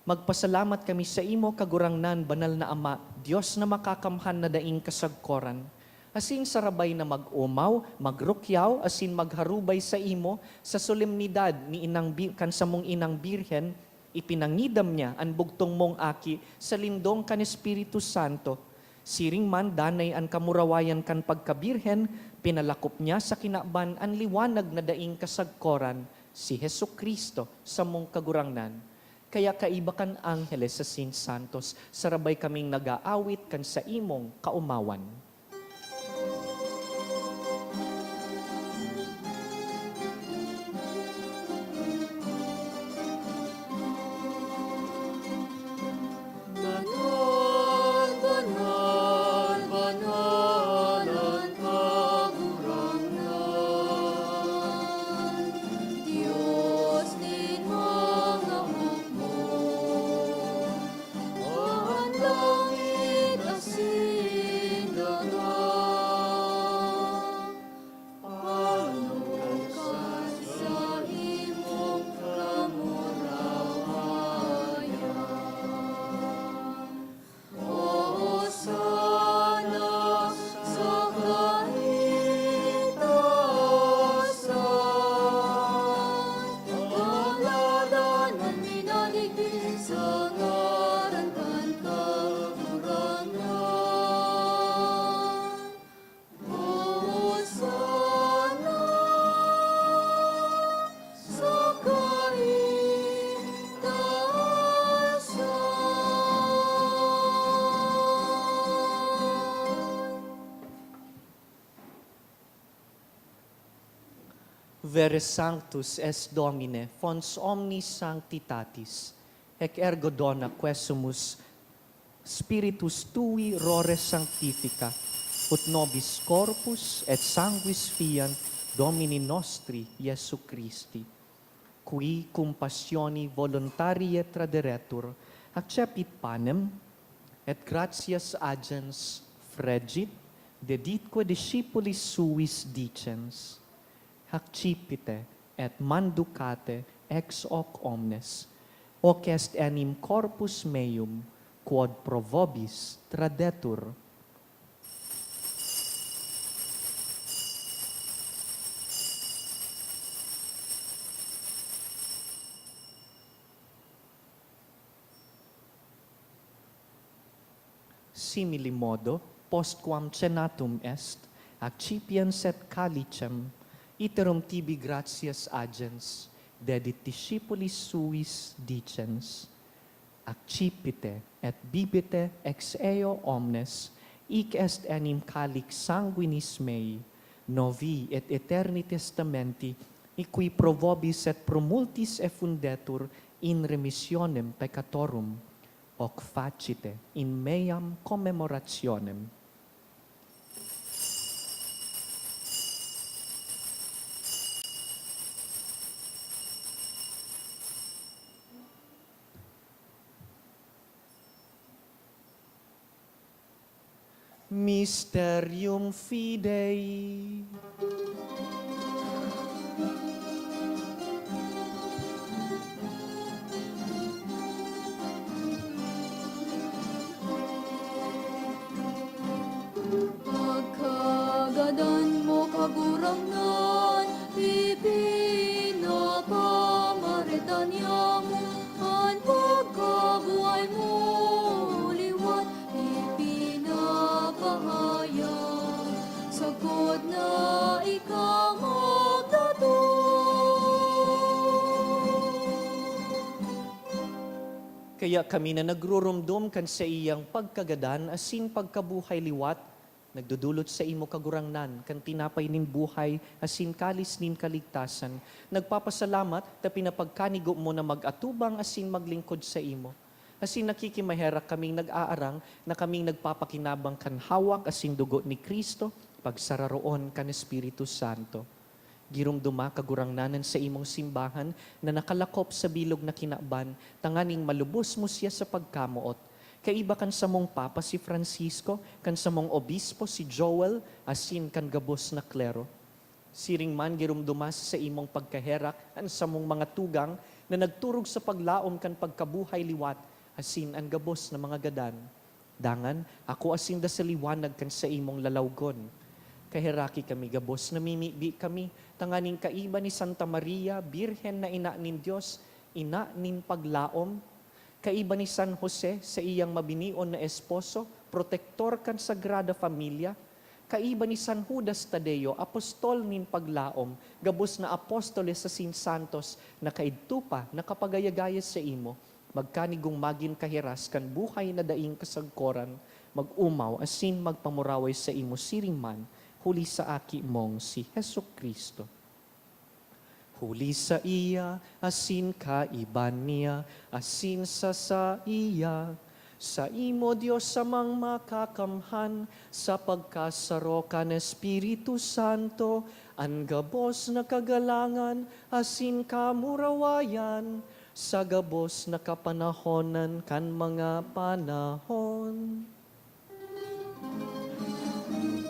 magpasalamat kami sa imo kagurangnan, banal na Ama, Diyos na makakamhan na daing kasagkoran. Asin sarabay na mag-umaw, magrukyaw, asin magharubay sa imo, sa solemnidad ni kan sa mong inang birhen, ipinangidam niya ang bugtong mong aki sa lindong kan Espiritu Santo. Siring man danay ang kamurawayan kan pagkabirhen, pinalakop niya sa kinaban ang liwanag na daing kasagkoran, si Hesu Kristo sa mong kagurangnan. Kaya kaiba kan angheles sa Saint Santos, sarabay kaming nag-aawit kan sa imong kaumawan. Banal, banal, banal ang kagurangnan. Diyos din mga hukmo, ang langit asin dagat. Paglukas sa imong kamurawayan. O sana sa kaitaasan, paladanan minaligid sa ngaran kan kagurangan. O sana sa kaitaasan. Vere sanctus est Domine, fons omnis sanctitatis, ec ergo dona quesumus Spiritus tui rore sanctifica, ut nobis corpus et sanguis fiant Domini nostri Iesu Christi, qui cum passioni voluntarie traderetur, accepit panem, et gratias agens fregit, deditque discipulis suis dicens, accipite et manducate ex hoc omnes, hoc est enim corpus meum, quod pro vobis tradetur. Simili modo, postquam cenatum est, accipiens et calicem, iterum tibi gratias agens, dedit discipulis suis dicens, accipite et bibite ex eo omnes, hic est enim calix sanguinis mei, novi et eterni testamenti, qui pro vobis et pro multis effundetur in remissionem peccatorum, hoc facite in meam commemorationem. Mysterium Fidei. Pagkagadan mo kagurangnan, ipinakamaritan niya mo, ang pagkabuhay mo liwat, ipinapahayag, sagod na ikaw Kaya kami na nagrurumdum kan sa iyang pagkagadan, asin pagkabuhay liwat, nagdudulot sa imo kagurangnan, kan tinapay nin buhay, asin kalis nin kaligtasan. Nagpapasalamat, ta pinapagkanigo mo na mag-atubang, asin maglingkod sa imo. Asin nakikimaherak kaming nag-aarang, na kaming nagpapakinabang kan hawak, asin dugo ni Kristo, pagsararoon kan Espiritu Santo. Girumduma kagurangnanan sa imong simbahan na nakalakop sa bilog na kinaban, tanganing malubos mo siya sa pagkamuot. Kaiba kan sa mong Papa si Francisco, kan sa mong Obispo si Joel, asin kan gabos na klero. Siring man girumduma sa imong pagkaherak, an sa mong mga tugang na nagturog sa paglaom kan pagkabuhay liwat, asin ang gabos na mga gadan. Dangan, ako asin da sa liwanag kan sa imong lalawgon. Kahiraki kami gabos, namimibi kami, tanganing kaiba ni Santa Maria, Birhen na ina nin Diyos, ina nin paglaom, kaiba ni San Jose sa iyang mabinion na esposo, protektor kan Sagrada Familia, kaiba ni San Judas Tadeo, apostol nin paglaom, gabos na apostoles sa Sin Santos, na kaidtupa, nakapagayagayas sa imo, magkanigong magin kahiras kan buhay na daing kasagkoran, mag-umaw asin magpamuraway sa imo siring man, huli sa aki mong si Hesu Kristo. Huli sa iya, asin kaiban niya, asin sa iya. Sa imo Diyos samang makakamhan, sa pagkasarokan Espiritu Santo, ang gabos na kagalangan, asin kamurawayan, sa gabos na kapanahonan kan mga panahon. Amen, amen,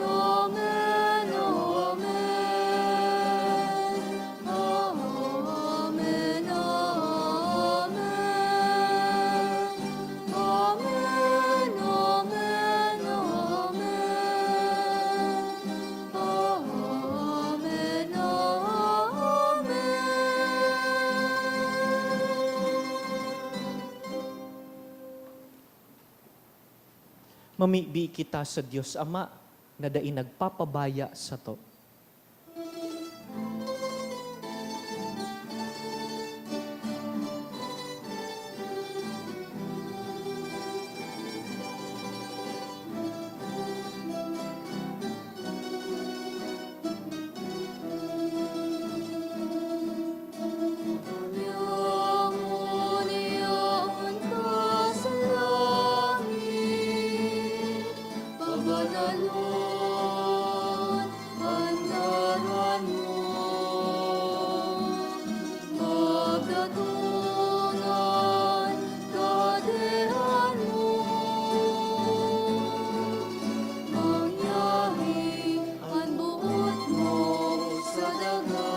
amen. Amen, amen. Amen, amen, amen. Amen, Mamibi kita sa Diyos Ama, na dai nagpapabaya sa to. Yamunian ka sa langit, pagdalon ang daran mo, magdatungan kadehan mo, mangyahi ang buot mo sa daga,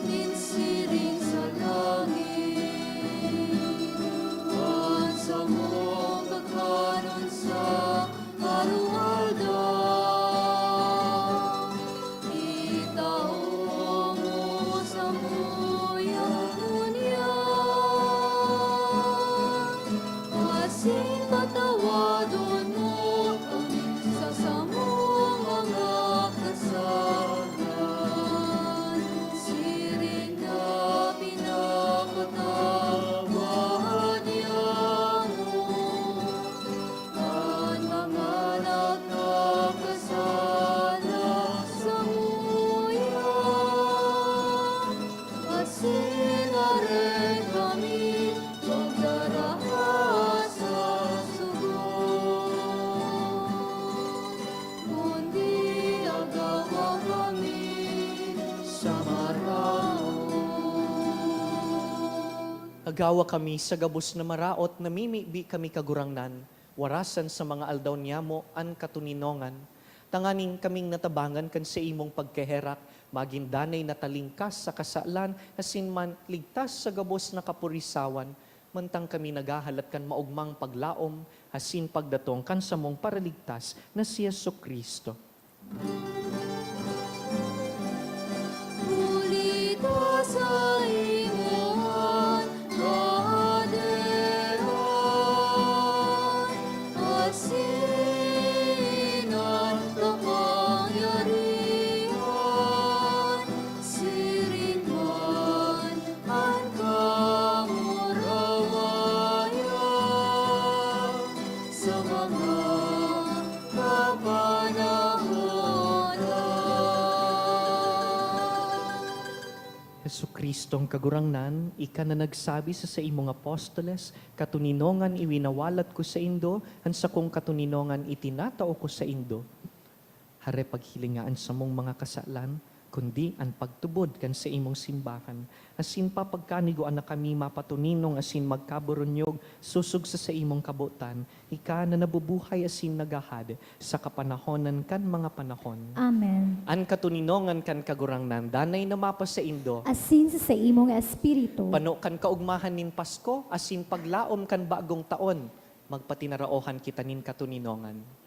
ninsiring sa langit, ang sa mong kakanon sa karumalda, itao mo sa muyang dunya, asin patawadon mo kami sa samong mga kasalanan, siring na pinapatawad niya mo ang mga nagkakasala sa muya, asin na rin kami magdaraha sa sugo, kundi agawa kami sa maraon. Agawa kami sa gabos na maraot, namimibi kami kagurangnan, warasan sa mga aldaw niya mo an katuninongan. Tanganing kaming natabangan kan sa imong pagkeherak, maging danay na talingkas sa kasalan, asin man ligtas sa gabos na kapurisawan, mantang kami nagahalat kan maugmang paglaom, asin pagdatong kan sa mong paraligtas na si Yesu Kristo. Ulita sa imong kadehan, asinan kapangyarihan, sirin man ang kamurawayan, sa mga kapanahonan. Yesu Kristong kagurangnan, ika na nagsabi sa imong apostoles, katuninongan iwinawalat ko sa indo, hansa kong katuninongan itinatao ko sa indo. Hare paghilingaan sa mong mga kasalan, kundi ang pagtubod kan sa imong simbahan. Asin papagkanigo na kami mapatuninong asin magkaburonyog, susug sa imong kabutan, ika na nabubuhay asin nagahad, sa kapanahonan kan mga panahon. Amen. An katuninongan kan kagurangnan, danay na mapa sa indo, Asin sa imong espiritu, pano kan kaugmahan nin Pasko, asin paglaom kan bagong taon, magpatinaraohan kita nin katuninongan.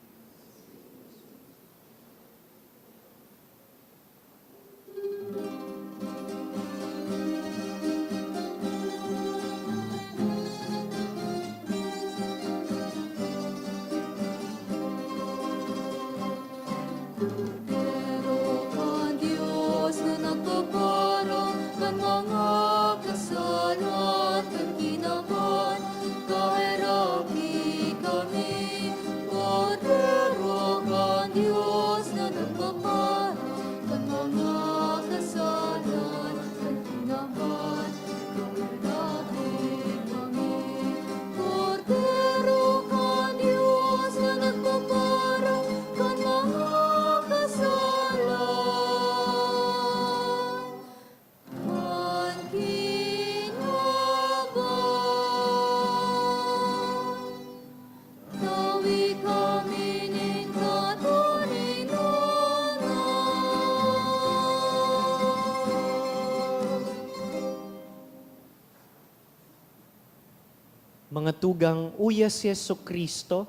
Mga tugang uyas si Yesu Kristo,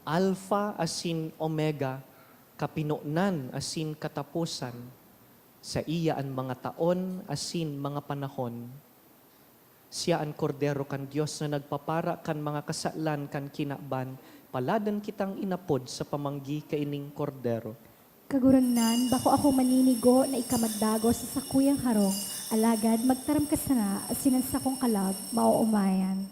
Alpha asin Omega, kapinunan asin katapusan, sa iya ang mga taon asin mga panahon. Siya ang kordero kan Dios na nagpapara kan mga kasalan kan kinaban, paladan kitang inapod sa pamanggi kaining kordero. Kagurangnan, bako ako maninigo na ikamagdago sa sakuyang harong, alagad magtaram ka sana, asinan sa kong kalag, mauumayan.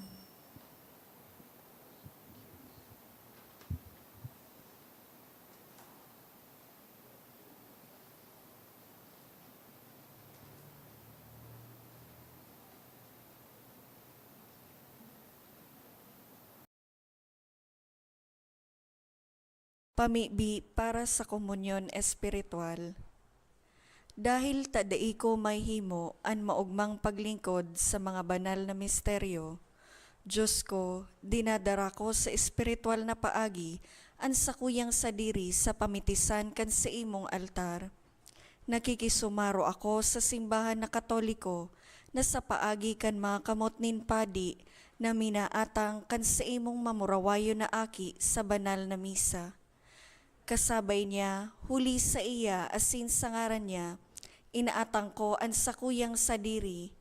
Pamibi para sa komunyon espiritual. Dahil tadai ko may himo an maugmang paglingkod sa mga banal na misteryo, Diyos ko, dinadara ko sa espiritual na paagi an sakuyang sadiri sa pamitisan kan sa imong altar. Nakikisumaro ako sa simbahan na Katoliko na sa paagi kan mga kamotnin padi na minaatang kan sa imong mamurawayo na aki sa banal na misa. Kasabay niya, huli sa iya asin sa ngaran niya, inaatang ko ang sakuyang sadiri.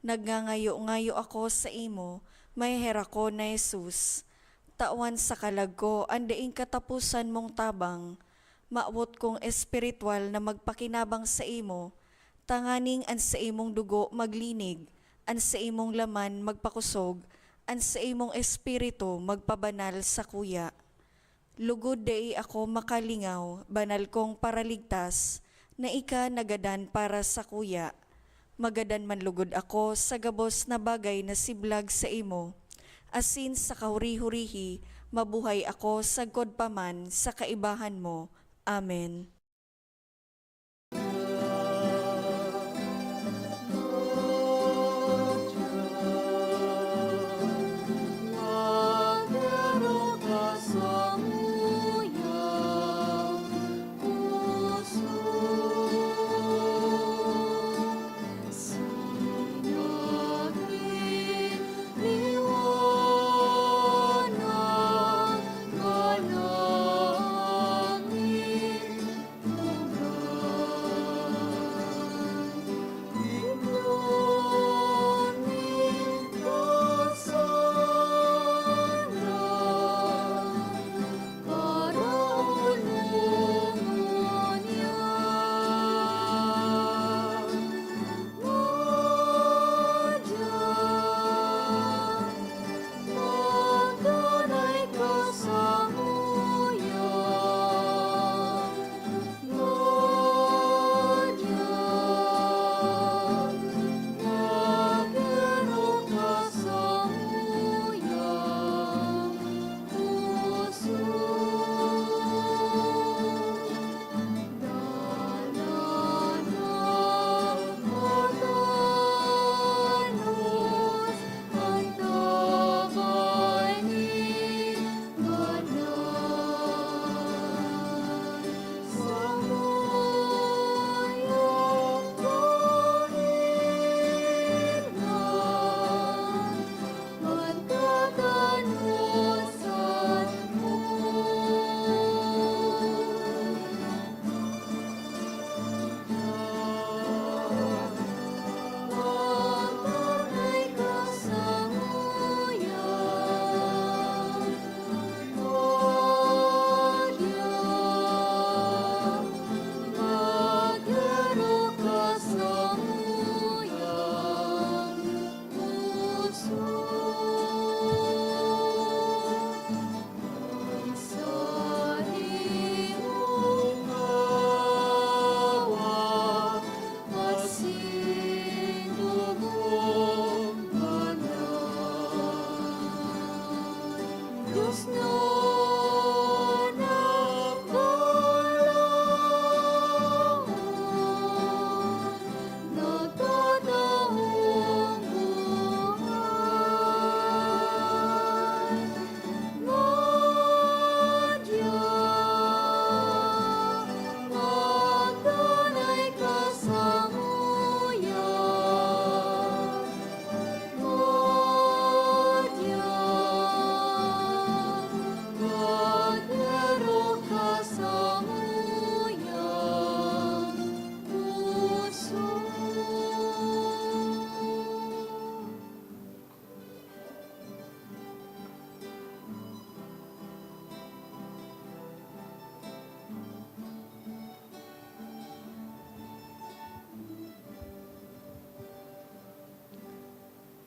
Nagngangayo-ngayo ako sa imo, may hera ko na Jesus. Tawan sa kalag ko, ang daing katapusan mong tabang. Maawot kong espiritual na magpakinabang sa imo, tanganing ang sa imong dugo maglinig, ang sa imong laman magpakusog, ang sa imong espiritu magpabanal sa kuya. Lugod dai ako makalingaw, banal kong paraligtas, na ika nagadan para sa kuya. Magadan man lugod ako sa gabos na bagay na siblag sa imo. Asin sa kahuri-hurihi, mabuhay ako sa godpaman sa kaibahan mo. Amen. Magdaro ka sa nguyang puso. Sinagliliwanag ka langit,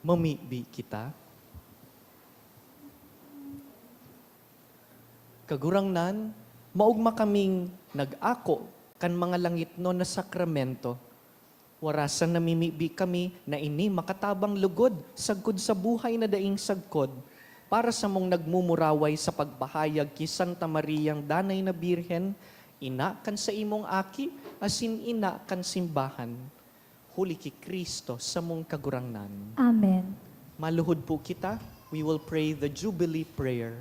mamibi kita. Kagurangnan, maugma kaming nag-ako kan mga langit no na sakramento. Warasan namimibi kami na ini makatabang lugod, sagkod sa buhay na daing sagkod, para sa mong nagmumuraway sa pagbahayag ki Santa Mariang Danay na Birhen, ina kan sa imong aki, asin ina kan simbahan. Huli ki Kristo sa mong kagurangnan. Amen. Maluhod po kita, we will pray the Jubilee Prayer.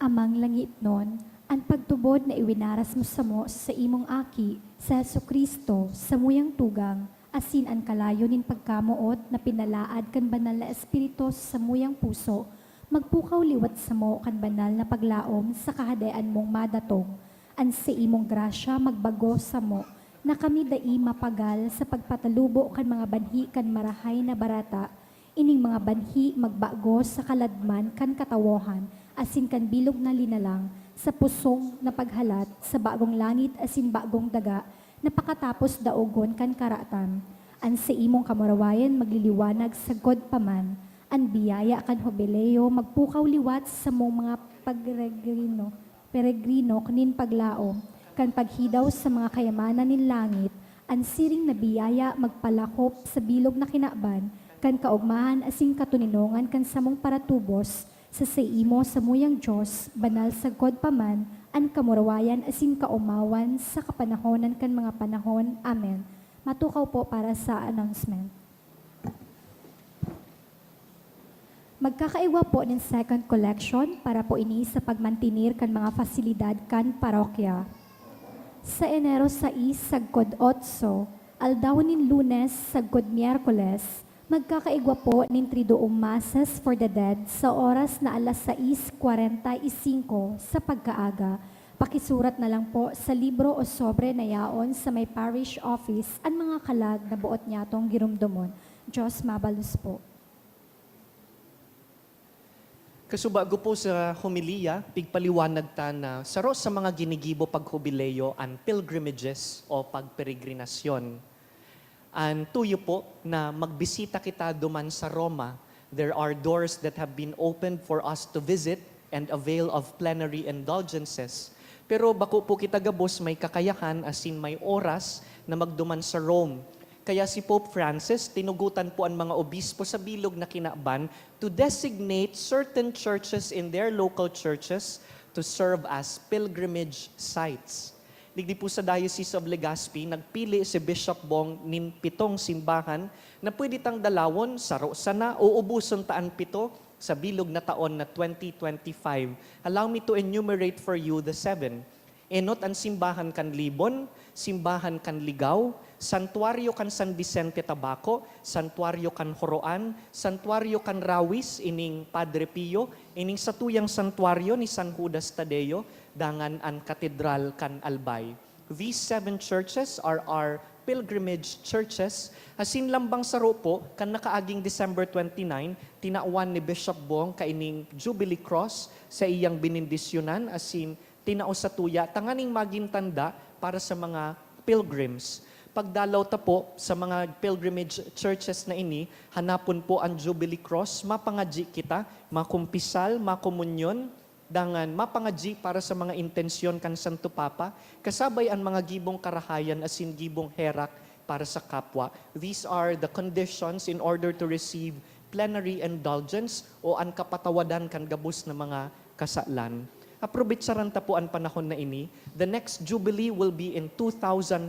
Amang langit nun, ang pagtubod na iwinaras mo sa imong aki, sa Jesucristo, sa muyang tugang, asin ang kalayo nin pagkamuot na pinalaad kan banal na espiritu sa muyang puso, magpukaw liwat sa mo kan banal na paglaom sa kahadayaan mong madatong, an sa imong grasya magbago sa mo, na kami dai mapagal sa pagpatalubo kan mga banhi kan marahay na barata, ining mga banhi magbago sa kaladman kan katawohan, asin kan bilog na linalang, sa pusong na paghalat, sa bagong langit asin bagong daga, napakatapos daogon kan karatan. An sa imong kamarawayan magliliwanag sa God paman, an biyaya kan hobileo magpukaw liwat sa mong mga peregrino kanin paglaom, kan paghidaw sa mga kayamanan nin langit, an siring na biyaya magpalakop sa bilog na kinaban, kan kaugmahan asing katuninongan kan samong paratubos, sa imo sa muyang Diyos, banal sa God paman, an kamurawayan asin kaumawan sa kapanahonan kan mga panahon. Amen. Matukaw po para sa announcement. Magkakaiwa po ng second collection para po ini sa pagmantinir kan mga fasilidad kan parokya. Sa Enero 6, sagkod 8, aldawnin Lunes, sagkod Miyerkules, magkakaigwa po ng tridoong masses for the dead sa oras na alas 6:45 sa pagkaaga. Pakisurat na lang po sa libro o sobre na yaon sa may parish office ang mga kalag na buot nyatong girumdumon. Diyos mabalus po. Kasubago po sa homilia, pigpaliwanag ta na saro sa mga ginigibo paghubileyo an pilgrimages o pagperegrinasyon. And tuyo po na magbisita kita duman sa Roma. There are doors that have been opened for us to visit and avail of plenary indulgences. Pero bako po kita gabos may kakayahan asin may oras na magduman sa Rome. Kaya si Pope Francis, tinugutan po ang mga obispo sa bilog na kinaban to designate certain churches in their local churches to serve as pilgrimage sites. Digdi po sa Diocese of Legazpi, nagpili si Bishop Bong nin 7 simbahan na pwede tang dalawon, saro sana, o ubuson taan 7 sa bilog na taon na 2025. Allow me to enumerate for you the 7. Enot ang simbahan kan Libon, simbahan kan Ligaw, santuario kan San Vicente Tabaco, santuario kan Horoan, santuario kan Rawis, ining Padre Pio, ining satuyang santuario ni San Judas Tadeo, dangan an Katedral kan Albay. These 7 churches are our pilgrimage churches. Asin lambang saro po, kan nakaaging December 29, tinauan ni Bishop Bong kaining Jubilee Cross sa iyang binindisyonan, asin tinao sa tuya, tanganing maging tanda para sa mga pilgrims. Pagdalaw ta po sa mga pilgrimage churches na ini, hanapon po ang Jubilee Cross, mapangadji kita, makumpisal, makomunyon, dangan mapangadji para sa mga intensyon kan Santo Papa, kasabay ang mga gibong karahayan asin gibong herak para sa kapwa. These are the conditions in order to receive plenary indulgence o ang kapatawadan kan gabus na mga kasalan. Aprobitsaran ta po ang panahon na ini. The next Jubilee will be in 2050.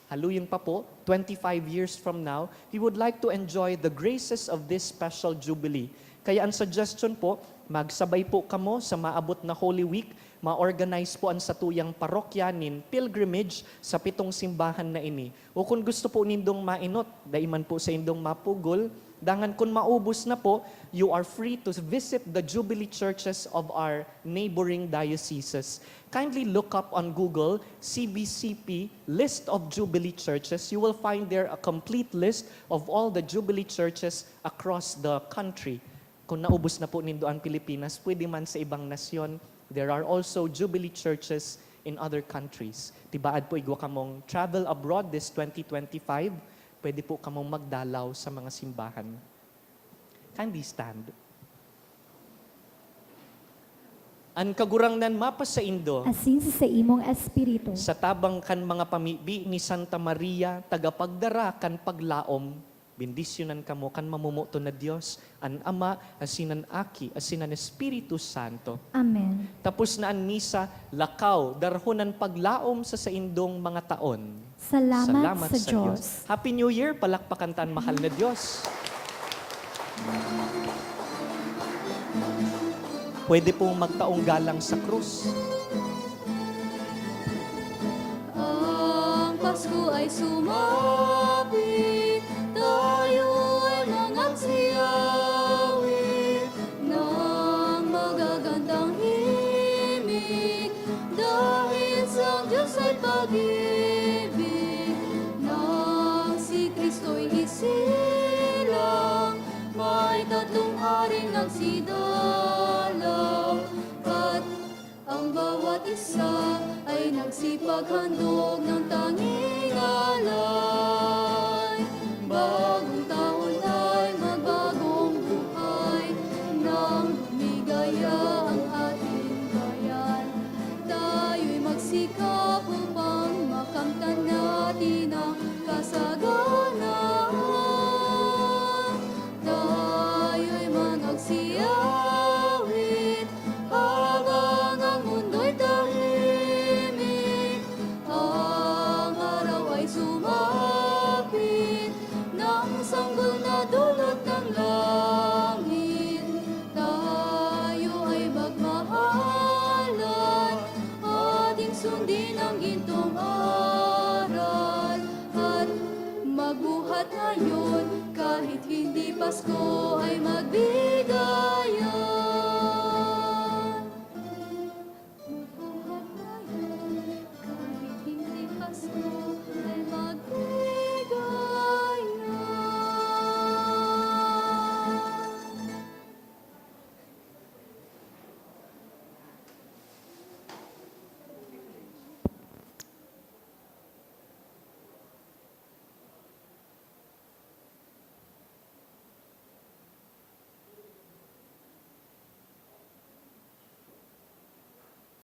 Haluyin pa po, 25 years from now, we would like to enjoy the graces of this special Jubilee. Kaya ang suggestion po, magsabay po kamo sa maabot na Holy Week, ma-organize po ang satuyang parokya nin pilgrimage sa 7 simbahan na ini. O kung gusto po nindong mainot, daiman po sa indong mapugol, dangan kung maubos na po, you are free to visit the Jubilee churches of our neighboring dioceses. Kindly look up on Google, CBCP, List of Jubilee Churches. You will find there a complete list of all the Jubilee churches across the country. Kung naubos na po nindo ang Pilipinas, pwede man sa ibang nasyon. There are also Jubilee churches in other countries. Tibaad po igwa kamong travel abroad this 2025. pwede po kamong magdalaw sa mga simbahan. Kindly stand. An kagurangnan mapas sa Indo, Asin sa imong espiritu. sa tabang kan mga pamibi ni Santa Maria, tagapagdara kan paglaom, bendisyonan kamo kan mamumuto na Dios, an Ama, asinan Aki, asinan Espiritu Santo. Amen. Tapos na an misa, lakaw, darhonan paglaom sa saindong mga taon. Salamat sa Diyos. Happy New Year, palakpakan taan mahal na Diyos. Pwede pong magtaong galang sa krus. Ang Pasko ay sumapit, tayo ay mangagsiyawit ng magagandang himig, dahil sa Diyos ay pag-ibig, nang si Kristo'y isilang, may tatlong haring nagsidalaw, at ang bawat isa ay nagsipaghandog ng tanging alay. Bagong taon ay magbagong buhay, nang lumigaya ang ating bayan. Tayo'y magsikap upang makamtan natin ang kasaganahan. Tayo'y managsiyawit habang ang mundo'y tahimik. Ang araw ay sumapit ng sanggol na dulot ng langit. Tayo ay magmahalan, ating sundin ang gintong aral, at magbuhat ngayon kahit hindi Pasko ay magbigayan. Magbuhat ngayon kahit hindi Pasko